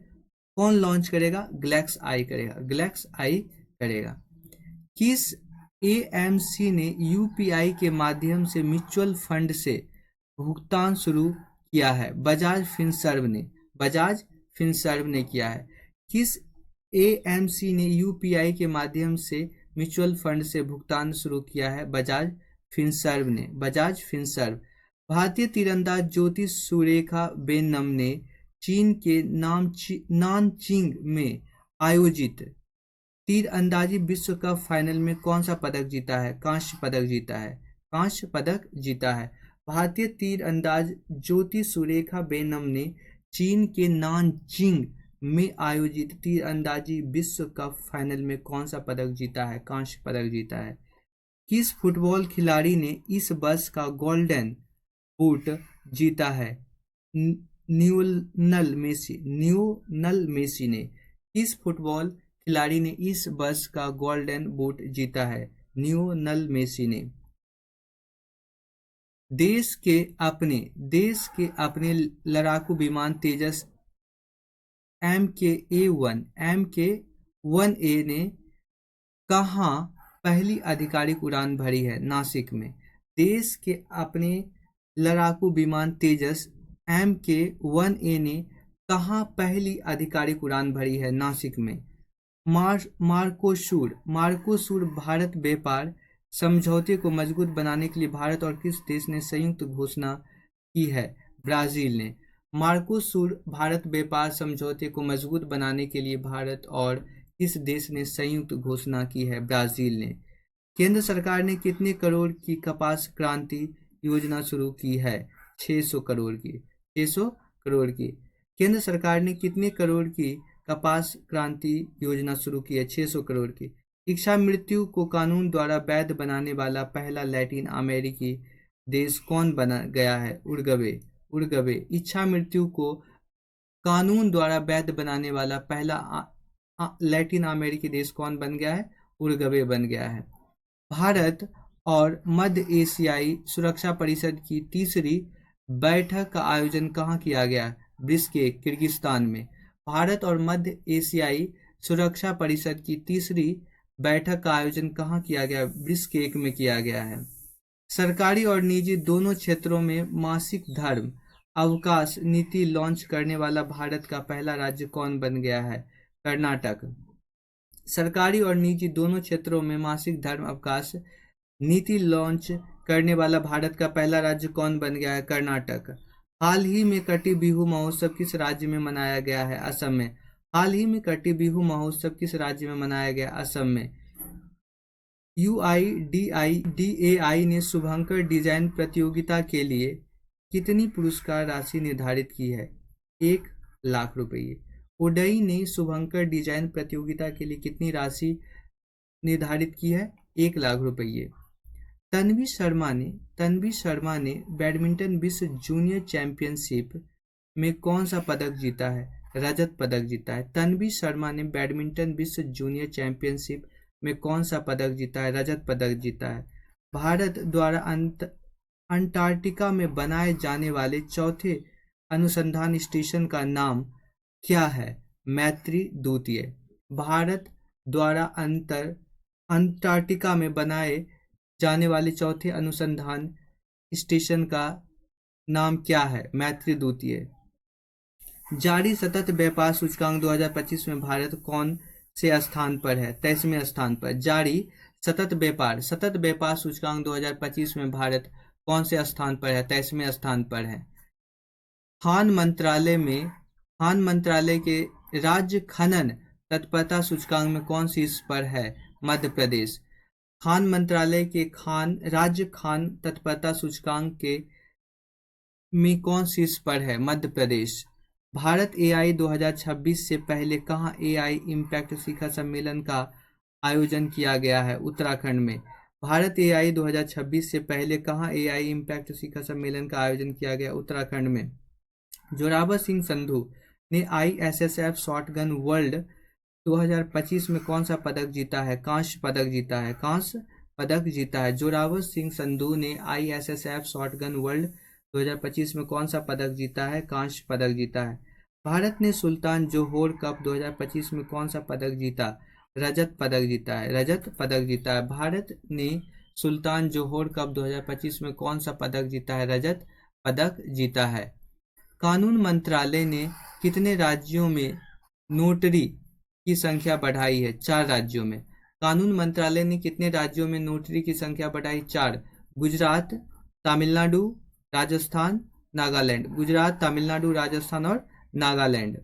कौन लॉन्च करेगा? ग्लैक्स आई करेगा। ग्लैक्स आई करेगा। किस AMC ने UPI के माध्यम से म्यूचुअल फंड से भुगतान शुरू किया है? बजाज फिनसर्व ने। बजाज फिनसर्व ने किया है। किस AMC ने UPI के माध्यम से म्यूचुअल फंड से भुगतान शुरू किया है? बजाज फिनसर्व ने। बजाज फिनसर्व। भारतीय तीरंदाज ज्योति सुरेखा वेन्नम ने चीन के नानचिंग में आयोजित तीरंदाजी विश्व कप फाइनल में कौन सा पदक जीता है? कांस्य पदक जीता है। कांस्य पदक जीता है। भारतीय तीरंदाज ज्योति सुरेखा वेन्नम ने चीन के नानचिंग में आयोजित तीरंदाजी विश्व कप फाइनल में कौन सा पदक जीता है? कांस्य पदक जीता है। किस फुटबॉल खिलाड़ी ने इस वर्ष का गोल्डन बूट जीता है? न्यूनल मेसी ने। किस फुटबॉल खिलाड़ी ने इस वर्ष का गोल्डन बूट जीता है? न्यूनल मेसी ने। देश के अपने लड़ाकू विमान तेजस MK-1A ने कहाँ पहली आधिकारिक उड़ान भरी है? नासिक में। देश के अपने लड़ाकू विमान तेजस MK-1A ने कहाँ पहली आधिकारिक उड़ान भरी है? नासिक में। मार्कोसूर भारत व्यापार समझौते को मजबूत बनाने के लिए भारत और किस देश ने संयुक्त घोषणा की है? ब्राजील ने। मार्कोसूर भारत व्यापार समझौते को मजबूत बनाने के लिए भारत और किस देश ने संयुक्त घोषणा की है? ब्राजील ने। केंद्र सरकार ने कितने करोड़ की कपास क्रांति योजना शुरू की है? 600 करोड़ की। 600 करोड़ की। केंद्र सरकार ने कितने करोड़ की कपास क्रांति योजना शुरू की है? 600 करोड़ की। इच्छा मृत्यु को कानून द्वारा वैध बनाने वाला पहला लैटिन अमेरिकी देश कौन बना गया है? उरुग्वे। इच्छा मृत्यु को कानून द्वारा वैध बनाने वाला पहला लैटिन अमेरिकी देश कौन बन गया है? उरुग्वे बन गया है। भारत और मध्य एशियाई सुरक्षा परिषद की तीसरी बैठक का आयोजन कहाँ किया गया? बिश्केक, किर्गिस्तान में। भारत और मध्य एशियाई सुरक्षा परिषद की तीसरी बैठक का आयोजन कहाँ किया गया? बिश्केक में किया गया है। सरकारी और निजी दोनों क्षेत्रों में मासिक धर्म अवकाश नीति लॉन्च करने वाला भारत का पहला राज्य कौन बन गया है? कर्नाटक। सरकारी और निजी दोनों क्षेत्रों में मासिक धर्म अवकाश नीति लॉन्च करने वाला भारत का पहला राज्य कौन बन गया है? कर्नाटक। हाल ही में कटी बिहू महोत्सव किस राज्य में मनाया गया है? असम में। हाल ही में कटी बिहू महोत्सव किस राज्य में मनाया गया? असम में। UIDAI ने शुभंकर डिजाइन प्रतियोगिता के लिए कितनी पुरस्कार राशि निर्धारित की है? 1 लाख रुपये। उडई ने शुभंकर डिजाइन प्रतियोगिता के लिए कितनी राशि निर्धारित की है? 1 लाख रुपये। तन्वी शर्मा ने बैडमिंटन विश्व जूनियर चैंपियनशिप में कौन सा पदक जीता है? रजत पदक जीता है। तन्वी शर्मा ने बैडमिंटन विश्व जूनियर चैंपियनशिप में कौन सा पदक जीता है? रजत पदक जीता है। भारत द्वारा अंटार्कटिका में बनाए जाने वाले चौथे अनुसंधान स्टेशन का नाम क्या है? मैत्री द्वितीय। भारत द्वारा अंटार्कटिका में बनाए जाने वाले चौथे अनुसंधान स्टेशन का नाम क्या है? मैत्री द्वितीय। जारी सतत व्यापार सूचकांक 2025 में भारत कौन से स्थान पर है? 23वें स्थान पर। जारी सतत व्यापार सूचकांक 2025 में भारत कौन से स्थान पर है? 23वें स्थान पर है। खान मंत्रालय के राज्य खनन तत्परता सूचकांक में कौन शीर्ष पर है? मध्य प्रदेश। खान मंत्रालय के राज्य खान तत्परता सूचकांक के में कौन शीर्ष पर है? मध्य प्रदेश। भारत AI 2026 से पहले कहाँ AI इम्पैक्ट शिखर सम्मेलन का आयोजन किया गया है? उत्तराखंड में। भारत AI 2026 से पहले कहाँ AI इम्पैक्ट शिखर सम्मेलन का आयोजन किया गया? उत्तराखंड में। जोरावर सिंह संधू ने ISSF शॉटगन वर्ल्ड 2025 में कौन सा पदक जीता है? कांस्य पदक जीता है। कांस्य पदक जीता है। जोरावर सिंह संधू ने ISSF शॉटगन वर्ल्ड 2025 में कौन सा पदक जीता है? कांस्य पदक जीता है। भारत ने सुल्तान जोहोर कप 2025 में कौन सा पदक जीता? रजत पदक जीता है। रजत पदक जीता है। भारत ने सुल्तान जोहोर कप 2025 में कौन सा पदक जीता है? रजत पदक जीता है। कानून मंत्रालय ने कितने राज्यों में नोटरी की संख्या बढ़ाई है? 4 राज्यों में। कानून मंत्रालय ने कितने राज्यों में नोटरी की संख्या बढ़ाई? 4। गुजरात, तमिलनाडु, राजस्थान, नागालैंड। गुजरात, तमिलनाडु, राजस्थान और नागालैंड।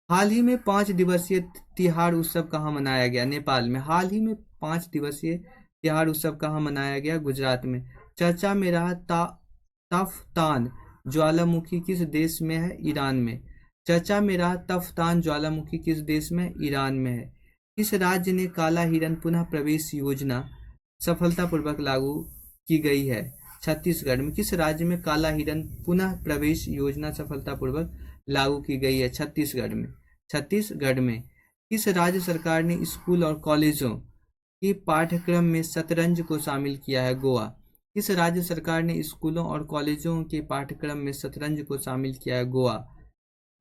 हाल ही में 5 दिवसीय तिहाड़ उत्सव कहाँ मनाया गया? नेपाल में। हाल ही में 5 दिवसीय तिहाड़ उत्सव कहाँ मनाया गया? गुजरात में। चर्चा में रहा तफ्तान ज्वालामुखी किस देश में है? ईरान में। चर्चा में रहा तफ्तान ज्वालामुखी किस देश में? ईरान में है। किस राज्य ने काला हिरन पुनः प्रवेश योजना सफलतापूर्वक लागू की गई है? छत्तीसगढ़ में। किस राज्य में काला हिरन पुनः प्रवेश योजना सफलतापूर्वक लागू की गई है? छत्तीसगढ़ में। छत्तीसगढ़ में। किस राज्य सरकार ने स्कूल और कॉलेजों के पाठ्यक्रम में शतरंज को शामिल किया है? गोवा। किस राज्य सरकार ने स्कूलों और कॉलेजों के पाठ्यक्रम में शतरंज को शामिल किया है? गोवा।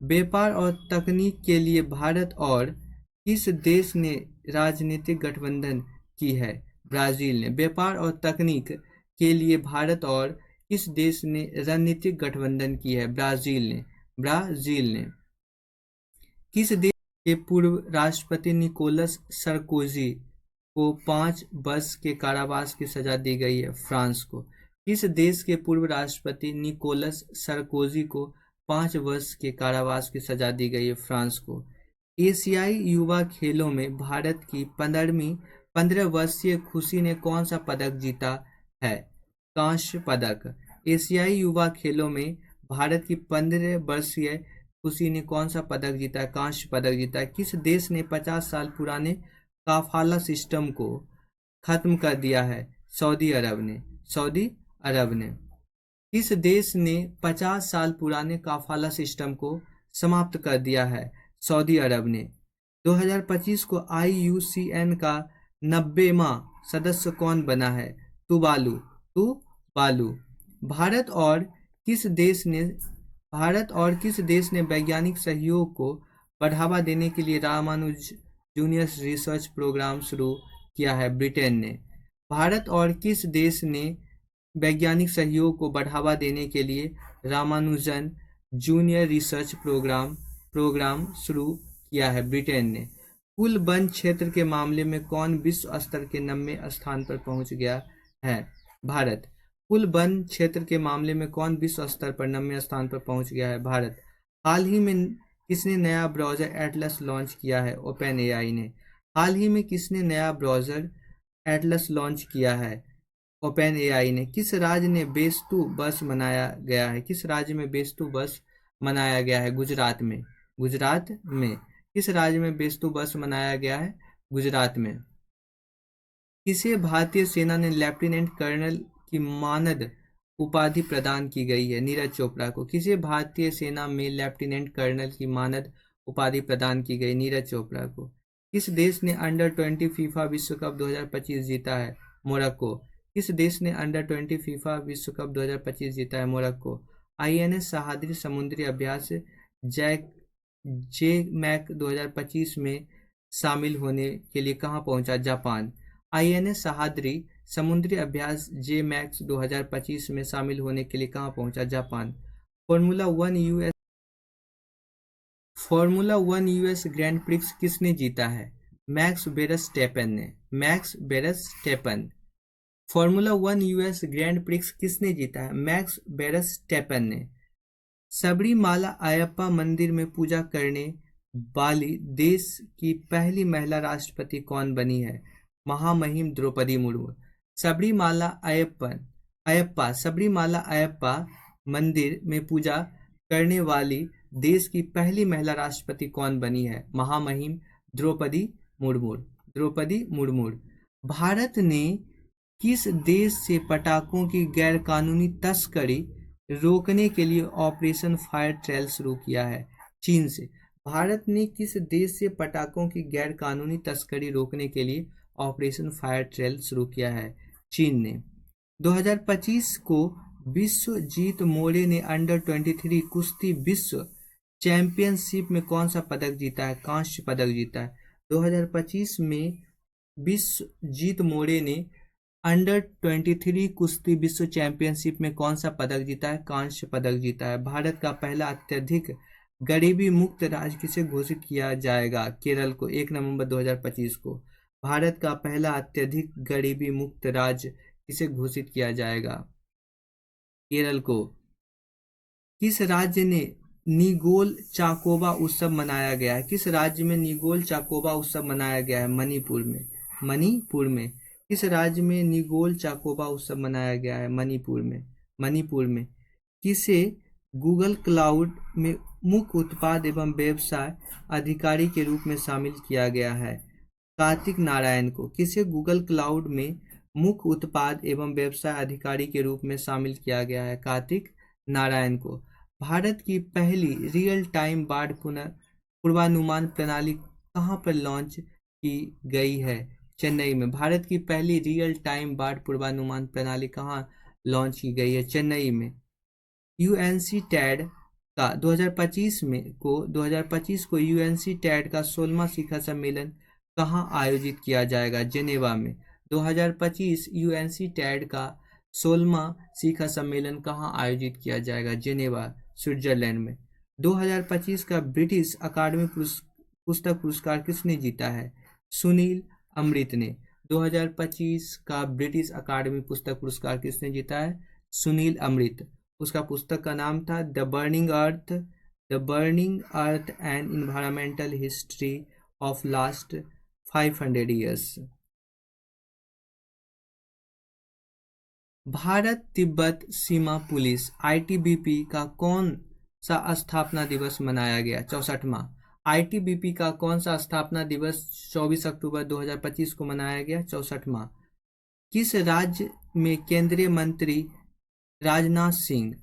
व्यापार और तकनीक के लिए भारत और किस देश ने राजनीतिक गठबंधन की है? ब्राजील ने। व्यापार और तकनीक के लिए भारत और किस देश ने रणनीतिक गठबंधन की है? ब्राजील ने। ब्राजील ने। किस देश के पूर्व राष्ट्रपति निकोलस सरकोजी को 5 वर्ष के कारावास की सजा दी गई है? फ्रांस को। किस देश के पूर्व राष्ट्रपति निकोलस सरकोजी को 5 वर्ष के कारावास की सजा दी गई है? फ्रांस को। एशियाई युवा खेलों में भारत की 15 वर्षीय खुशी ने कौन सा पदक जीता है? कांस्य पदक। एशियाई युवा खेलों में भारत की 15 वर्षीय खुशी ने कौन सा पदक जीता है? कांस्य पदक जीता है। किस देश ने 50 साल पुराने काफाला सिस्टम को खत्म कर दिया है? सऊदी अरब ने। सऊदी अरब ने। किस देश ने 50 साल पुराने काफाला सिस्टम को समाप्त कर दिया है? सऊदी अरब ने। 2025 को IUCN का 90वां सदस्य कौन बना है? तुवालू। भारत और किस देश ने वैज्ञानिक सहयोग को बढ़ावा देने के लिए रामानुज जूनियर रिसर्च प्रोग्राम शुरू किया है? ब्रिटेन ने। भारत और किस देश ने वैज्ञानिक सहयोग को बढ़ावा देने के लिए रामानुजन जूनियर रिसर्च प्रोग्राम शुरू किया है? ब्रिटेन ने। कुल वन क्षेत्र के मामले में कौन विश्व स्तर के 90वें स्थान पर पहुंच गया है? भारत। कुल वन क्षेत्र के मामले में कौन विश्व स्तर पर 90वें स्थान पर पहुंच गया है? भारत। हाल ही में किसने नया ब्राउजर एटलस लॉन्च किया है? ओपन एआई ने। हाल ही में किसने नया ब्राउजर एटलस लॉन्च किया है? ओपन एआई ने। किस राज्य ने बेस्तु बस मनाया गया है? किस राज्य में बेस्तु बस मनाया गया है? गुजरात में। गुजरात में। किस राज्य में बेस्तु बस मनाया गया है? गुजरात में। किसे भारतीय सेना ने लेफ्टिनेंट कर्नल की मानद उपाधि प्रदान की गई है? नीरज चोपड़ा को। किसे भारतीय सेना में लेफ्टिनेंट कर्नल की मानद उपाधि प्रदान की गई? नीरज चोपड़ा को। किस देश ने अंडर-20 फीफा विश्व कप 2025 जीता है? मोरक्को। किस देश ने अंडर-20 फीफा विश्व कप 2025 जीता है? मोरक्को। आईएनएस सह्याद्री समुद्री अभ्यास जैक जे मैक 2025 में शामिल होने के लिए कहाँ पहुंचा? जापान। आईएनएस सह्याद्री समुद्री अभ्यास जे मैक्स 2025 में शामिल होने के लिए कहाँ पहुंचा? Japan. Formula one US grand prix किसने जीता है? मैक्स वेरस्टेपन ने। Max Verstappen. Formula one US grand prix किसने जीता है? मैक्स वेरस्टेपन ने। सबरीमाला अयप्पा मंदिर में पूजा करने वाली देश की पहली महिला राष्ट्रपति कौन बनी है? महामहिम द्रौपदी मुर्मू। सबरीमाला अयप्पा मंदिर में पूजा करने वाली देश की पहली महिला राष्ट्रपति कौन बनी है? महामहिम द्रौपदी मुर्मू। द्रौपदी मुर्मू। भारत ने किस देश से पटाखों की गैरकानूनी तस्करी रोकने के लिए ऑपरेशन फायर ट्रेल शुरू किया है? चीन से। भारत ने किस देश से पटाखों की गैरकानूनी तस्करी रोकने के लिए ऑपरेशन फायर ट्रेल शुरू किया है? चीन ने। 2025 को विश्वजीत मोरे ने अंडर-23 कुश्ती विश्व चैंपियनशिप में कौन सा पदक जीता है? कांस्य पदक जीता है। 2025 में विश्वजीत मोरे ने अंडर-23 कुश्ती विश्व चैंपियनशिप में कौन सा पदक जीता है? कांस्य पदक जीता है। भारत का पहला अत्यधिक गरीबी मुक्त राज्य किसे घोषित किया जाएगा? केरल को। 1 नवंबर 2025 को। भारत का पहला अत्यधिक गरीबी मुक्त राज्य किसे घोषित किया जाएगा? केरल को। किस राज्य ने निगोल चाकोबा उत्सव मनाया गया है? किस राज्य में निगोल चाकोबा उत्सव मनाया गया है? मणिपुर में। मणिपुर में। किस राज्य में निगोल चाकोबा उत्सव मनाया गया है? मणिपुर में। मणिपुर में। किसे गूगल क्लाउड में मुख्य उत्पाद एवं व्यवसाय अधिकारी के रूप में शामिल किया गया है? कार्तिक नारायण को। किसे गूगल क्लाउड में मुख्य उत्पाद एवं व्यवसाय अधिकारी के रूप में शामिल किया गया है? कार्तिक नारायण को। भारत की पहली रियल टाइम बाढ़ पूर्वानुमान प्रणाली कहाँ पर लॉन्च की गई है? चेन्नई में। भारत की पहली रियल टाइम बाढ़ पूर्वानुमान प्रणाली कहाँ लॉन्च की गई है? चेन्नई में। यूएनसी-टैड का 2025 को यूएनसी-टैड का 16वां शिखर सम्मेलन कहाँ आयोजित किया जाएगा? जेनेवा में। 2025 यूएनसी-टैड का 16वां शिखर सम्मेलन कहाँ आयोजित किया जाएगा? जेनेवा, स्विट्जरलैंड में। 2025 का ब्रिटिश अकादमी पुस्तक पुरस्कार किसने जीता है? सुनील अमृत ने। 2025 का ब्रिटिश अकादमी पुस्तक पुरस्कार किसने जीता है? सुनील अमृत। उसका पुस्तक का नाम था the burning earth and environmental history of last 500 years. Bharat Tibet Seema police ITBP का कौन सा स्थापना दिवस मनाया गया? 64वां। आईटीबीपी का कौन सा स्थापना दिवस 24 अक्टूबर 2025 को मनाया गया? 64वां। किस राज्य में केंद्रीय मंत्री राजनाथ सिंह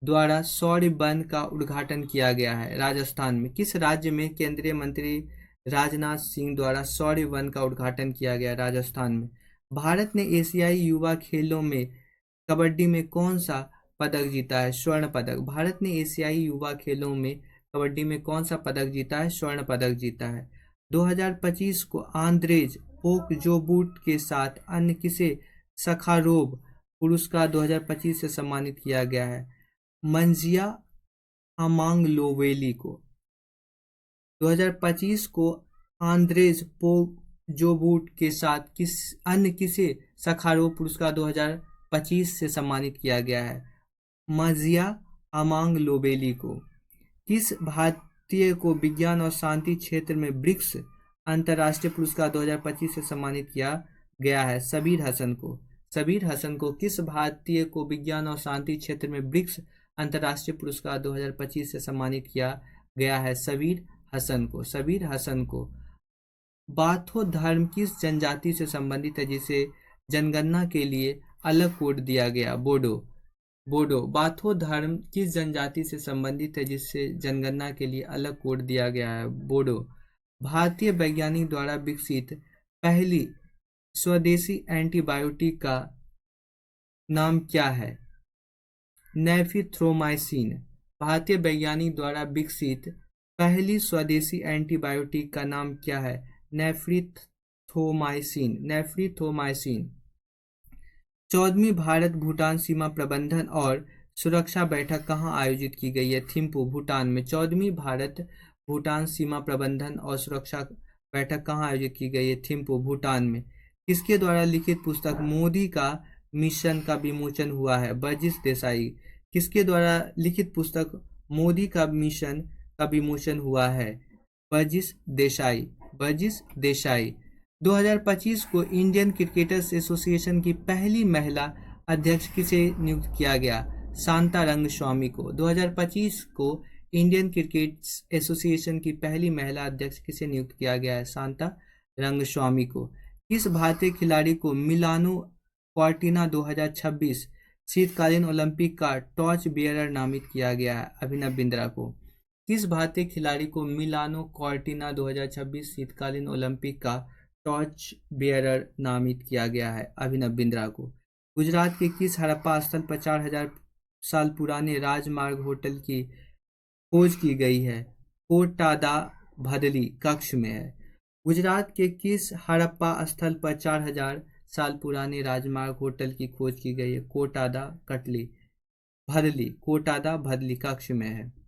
द्वारा सौर वन का उद्घाटन किया गया है? राजस्थान में। किस राज्य में केंद्रीय मंत्री राजनाथ सिंह द्वारा सौर वन का उद्घाटन किया गया? राजस्थान में। भारत ने एशियाई युवा खेलों में कबड्डी में कौन सा पदक जीता है? स्वर्ण पदक। भारत ने एशियाई युवा खेलों में कबड्डी में कौन सा पदक जीता है? स्वर्ण पदक जीता है। 2025 को आंद्रेज ओकजोबुट के साथ अन्य किसे सखारोव पुरस्कार 2025 से सम्मानित किया गया है? मंजिया अमांगलोवेली को। 2025 को आंद्रेज पोजोबुट के साथ किसे सखारोव पुरस्कार 2025 से सम्मानित किया गया है? मजिया अमांग लोबेली को। किस भारतीय को विज्ञान और शांति क्षेत्र में ब्रिक्स अंतर्राष्ट्रीय पुरस्कार 2025 से सम्मानित किया गया है? सबीर हसन को। सबीर हसन को किस भारतीय को विज्ञान और शांति क्षेत्र में ब्रिक्स अंतर्राष्ट्रीय पुरस्कार 2025 से सम्मानित किया गया है? सबीर हसन को। सबीर हसन को। बाथो धर्म किस जनजाति से संबंधित है जिसे जनगणना के लिए अलग कोड दिया गया? बोडो। बोडो। बाथो धर्म किस जनजाति से संबंधित है जिससे जनगणना के लिए अलग कोड दिया गया है? बोडो। भारतीय वैज्ञानिक द्वारा विकसित पहली स्वदेशी एंटीबायोटिक का नाम क्या है? नेफिथ्रोमाइसिन। भारतीय वैज्ञानिक द्वारा विकसित पहली स्वदेशी एंटीबायोटिक का नाम क्या है? नेफ्रिथोमाइसिन। नेफ्रिथोमाइसिन। 14वीं भारत भूटान सीमा प्रबंधन और सुरक्षा बैठक कहाँ आयोजित की गई है? थिम्पू, भूटान में। 14वीं भारत भूटान सीमा प्रबंधन और सुरक्षा बैठक कहाँ आयोजित की गई है? थिम्पू, भूटान में। किसके द्वारा लिखित पुस्तक मोदी का मिशन का विमोचन हुआ है? बर्जिस देसाई। किसके द्वारा लिखित पुस्तक मोदी का मिशन का विमोचन हुआ है? बर्जिस देसाई। बर्जिस देसाई। 2025 को इंडियन क्रिकेटर्स एसोसिएशन की पहली महिला अध्यक्ष किसे नियुक्त किया गया? शांता रंगस्वामी को। 2025 को इंडियन क्रिकेट एसोसिएशन की पहली महिला अध्यक्ष किसे नियुक्त किया गया है? शांता रंगस्वामी को। किस भारतीय खिलाड़ी को मिलानो कॉर्टिना 2026 शीतकालीन ओलंपिक का टॉर्च बियरर नामित किया गया है? अभिनव बिंद्रा को। किस भारतीय खिलाड़ी को मिलानो कॉर्टिना 2026 शीतकालीन ओलंपिक का टॉर्च बियरर नामित किया गया है? अभिनव बिंद्रा को। गुजरात के किस हड़प्पा स्थल पर 4000 साल पुराने राजमार्ग होटल की खोज की गई है? कोटादा भदली कक्ष में है। गुजरात के किस हड़प्पा स्थल पर 4000 साल पुराने राजमार्ग होटल की खोज की गई है? कोटादा कटली भदली कोटादा भदली कक्ष में है।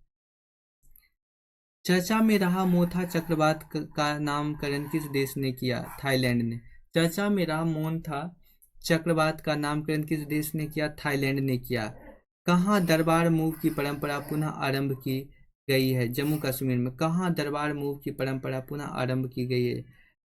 चर्चा में रहा मोथा चक्रवात का नामकरण किस देश ने किया? थाईलैंड ने। चर्चा में रहा मोथा चक्रवात का नामकरण किस देश ने किया? थाईलैंड ने किया। कहाँ दरबार मूव की परंपरा पुनः आरंभ की गई है? जम्मू कश्मीर में। कहाँ दरबार मूव की परंपरा पुनः आरंभ की गई है?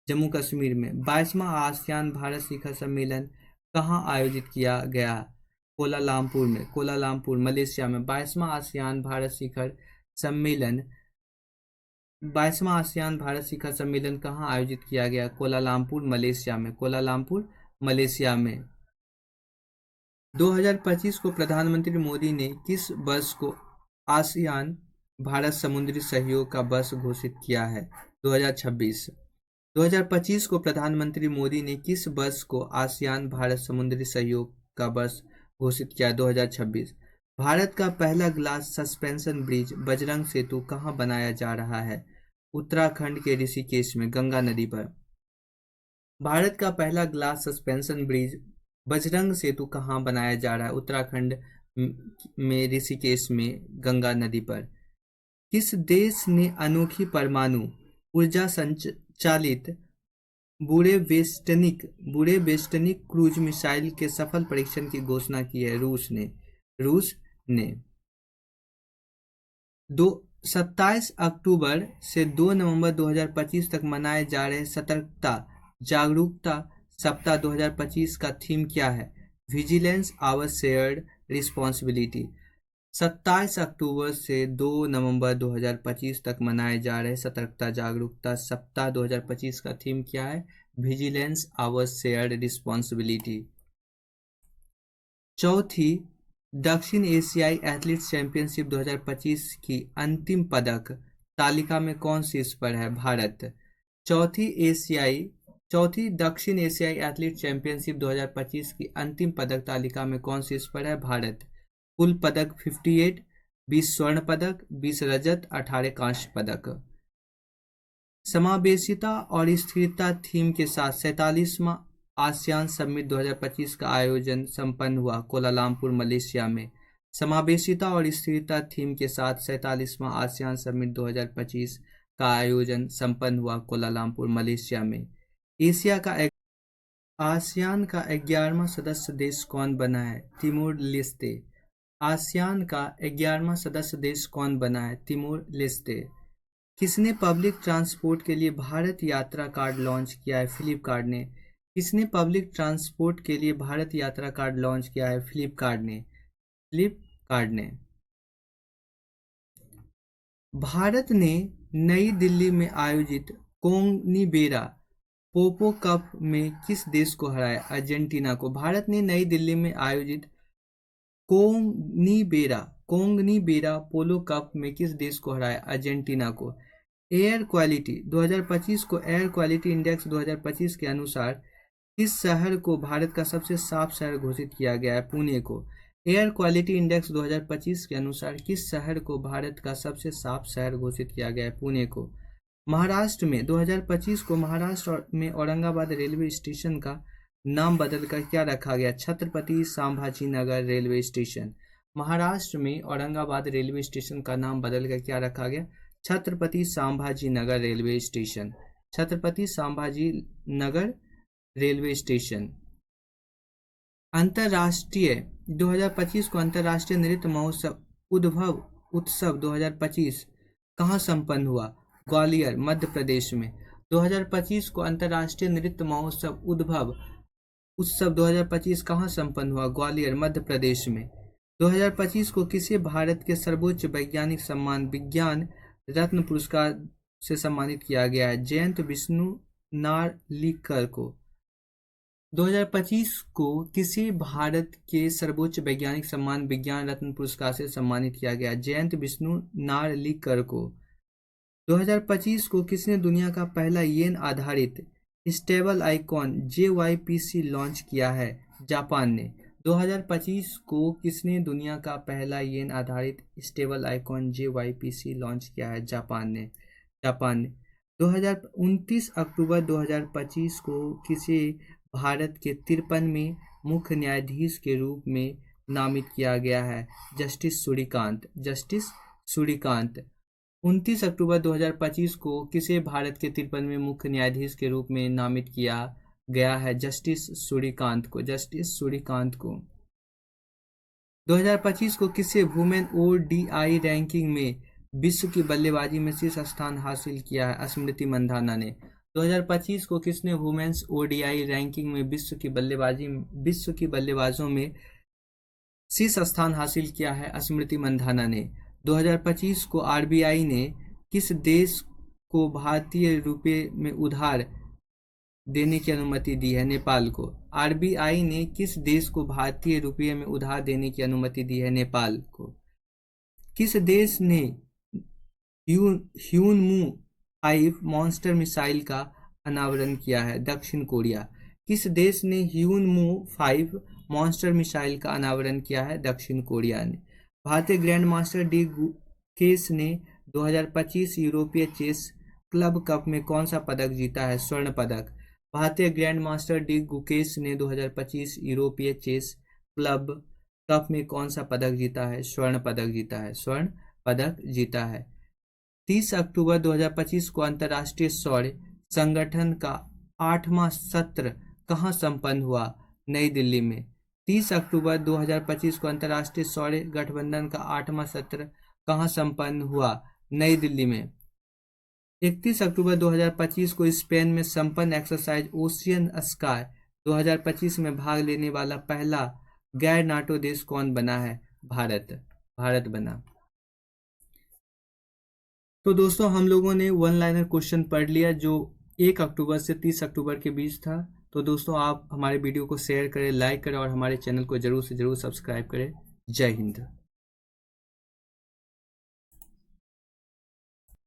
जम्मू कश्मीर में। 22वां आसियान भारत शिखर सम्मेलन कहाँ आयोजित किया गया? कोलालमपुर में। कोलालमपुर मलेशिया में। 22वां आसियान भारत शिखर सम्मेलन 22वां आसियान भारत शिखर सम्मेलन कहाँ आयोजित किया गया? कोलालमपुर मलेशिया में। कोलालमपुर मलेशिया में। 2025 को प्रधानमंत्री मोदी ने किस वर्ष को आसियान भारत समुद्री सहयोग का वर्ष घोषित किया है? 2026। 2025 को प्रधानमंत्री मोदी ने किस वर्ष को आसियान भारत समुद्री सहयोग का वर्ष घोषित किया? 2026। भारत का पहला ग्लास सस्पेंशन ब्रिज बजरंग सेतु कहाँ बनाया जा रहा है? उत्तराखंड के ऋषिकेश में, गंगा नदी पर। भारत का पहला ग्लास सस्पेंशन ब्रिज बजरंग सेतु कहाँ बनाया जा रहा है? उत्तराखंड में ऋषिकेश में, गंगा नदी पर। किस देश ने अनोखी परमाणु ऊर्जा संचालित बूरे वेस्टनिक क्रूज मिसाइल के सफल परीक्षण की घोषणा की है? रूस ने। 27 अक्टूबर से 2 नवंबर 2025 तक मनाए जा रहे सतर्कता जागरूकता सप्ताह 2025 का थीम क्या है? Vigilance our shared responsibility. 27 अक्टूबर से 2 नवंबर 2025 तक मनाए जा रहे सतर्कता जागरूकता सप्ताह 2025 का थीम क्या है? Vigilance our shared responsibility. चौथी दक्षिण एशियाई एथलीट्स चैंपियनशिप 2025 की अंतिम पदक तालिका में कौन शीर्ष पर है? भारत। चौथी दक्षिण एशियाई एथलीट चैंपियनशिप 2025 की अंतिम पदक तालिका में कौन शीर्ष पर है? भारत। कुल पदक 58, 20 स्वर्ण पदक, 20 रजत, 18 कांस्य पदक। समावेशिता और स्थिरता थीम के साथ 47वां आसियान समिट 2025 का आयोजन संपन्न हुआ कोलालमपुर मलेशिया में। समावेशिता और स्थिरता थीम के साथ 47वां आसियान समिट 2025 का आयोजन संपन्न हुआ कोलालमपुर, मलेशिया में। आसियान का 11वां सदस्य देश कौन बना है? Timor Leste. आसियान का 11वां सदस्य देश कौन बना है? Timor Leste. किसने पब्लिक ट्रांसपोर्ट के लिए भारत यात्रा कार्ड लॉन्च किया है? फ्लिपकार्ट ने। किसने पब्लिक ट्रांसपोर्ट के लिए भारत यात्रा कार्ड लॉन्च किया है? फ्लिपकार्ट ने। फ्लिपकार्ट ने। भारत ने नई दिल्ली में आयोजित कोंगनीबेरा पोपो कप में किस देश को हराया? अर्जेंटीना को। भारत ने नई दिल्ली में आयोजित कोंगनीबेरा पोलो कप में किस देश को हराया? अर्जेंटीना को। एयर क्वालिटी 2025 को एयर क्वालिटी इंडेक्स 2025 के अनुसार किस शहर को भारत का सबसे साफ शहर घोषित किया गया है? पुणे को। एयर क्वालिटी इंडेक्स 2025 के अनुसार किस शहर को भारत का सबसे साफ शहर घोषित किया गया है? पुणे को। महाराष्ट्र में 2025 को महाराष्ट्र में औरंगाबाद रेलवे स्टेशन का नाम बदलकर क्या रखा गया? Chhatrapati Sambhaji Nagar railway station. महाराष्ट्र में औरंगाबाद रेलवे स्टेशन का नाम बदलकर क्या रखा गया? Chhatrapati Sambhaji Nagar railway station. Chhatrapati Sambhaji Nagar railway station. अंतर्राष्ट्रीय 2025 को अंतर्राष्ट्रीय नृत्य महोत्सव उत्सव 2025 कहाँ संपन्न हुआ? ग्वालियर, मध्य प्रदेश में। 2025 को अंतर्राष्ट्रीय नृत्य महोत्सव उत्सव 2025 कहाँ संपन्न हुआ? ग्वालियर, मध्य प्रदेश में। 2025 को किसे भारत के सर्वोच्च वैज्ञानिक सम्मान विज्ञान रत्न पुरस्कार से सम्मानित किया गया है? जयंत विष्णु नार्लिकर को। 2025 को किसे भारत के सर्वोच्च वैज्ञानिक सम्मान विज्ञान रत्न पुरस्कार से सम्मानित किया गया? जयंत विष्णु नार्लिकर को। 2025 को किसने दुनिया का पहला येन आधारित स्टेबल आइकॉन JYPC लॉन्च किया है? जापान ने। 2025 को किसने दुनिया का पहला येन आधारित स्टेबल आइकॉन JYPC लॉन्च किया है? जापान ने। 29 अक्टूबर 2025 को किसे भारत के 53वें मुख्य न्यायाधीश के रूप में नामित किया गया है? जस्टिस सूर्यकांत। 29 अक्टूबर 2025 को किसे भारत के 53वें मुख्य न्यायाधीश के रूप में नामित किया गया है? जस्टिस सूर्यकांत को। 2025 को किसे वुमेन ODI रैंकिंग में विश्व की बल्लेबाजी में शीर्ष स्थान हासिल किया है? स्मृति मंधाना ने। 2025 को किसने वुमेन्स ODI रैंकिंग में विश्व की बल्लेबाजों में शीर्ष स्थान हासिल किया है? स्मृति मंधाना ने। 2025 को RBI ने किस देश को भारतीय रुपये में उधार देने की अनुमति दी है? नेपाल को। RBI ने किस देश को भारतीय रुपये में उधार देने की अनुमति दी है? नेपाल को। किस देश ने ह्यूनमू 5 मॉन्स्टर मिसाइल का अनावरण किया है? दक्षिण कोरिया। किस देश ने ह्यूनमू 5 मॉन्स्टर मिसाइल का अनावरण किया है? दक्षिण कोरिया ने। भारतीय ग्रैंड मास्टर डी गुकेश ने 2025 यूरोपीय चेस क्लब कप में कौन सा पदक जीता है? स्वर्ण पदक। भारतीय ग्रैंड मास्टर डी गुकेश ने 2025 यूरोपीय चेस क्लब कप में कौन सा पदक जीता है? स्वर्ण पदक जीता है। 30 अक्टूबर 2025 को अंतर्राष्ट्रीय सौर संगठन का 8वां सत्र कहाँ संपन्न हुआ? नई दिल्ली में। 30 अक्टूबर 2025 को अंतर्राष्ट्रीय सौर गठबंधन का 8वां सत्र कहाँ संपन्न हुआ? नई दिल्ली में। 31 अक्टूबर 2025 को स्पेन में संपन्न एक्सरसाइज ओशियन स्काई 2025 में भाग लेने वाला पहला गैर नाटो देश कौन बना है? भारत बना। तो दोस्तों हम लोगों ने वन लाइनर क्वेश्चन पढ़ लिया जो 1 अक्टूबर से 30 अक्टूबर के बीच था। तो दोस्तों आप हमारे वीडियो को शेयर करें, लाइक करें और हमारे चैनल को जरूर से जरूर सब्सक्राइब करें। जय हिंद।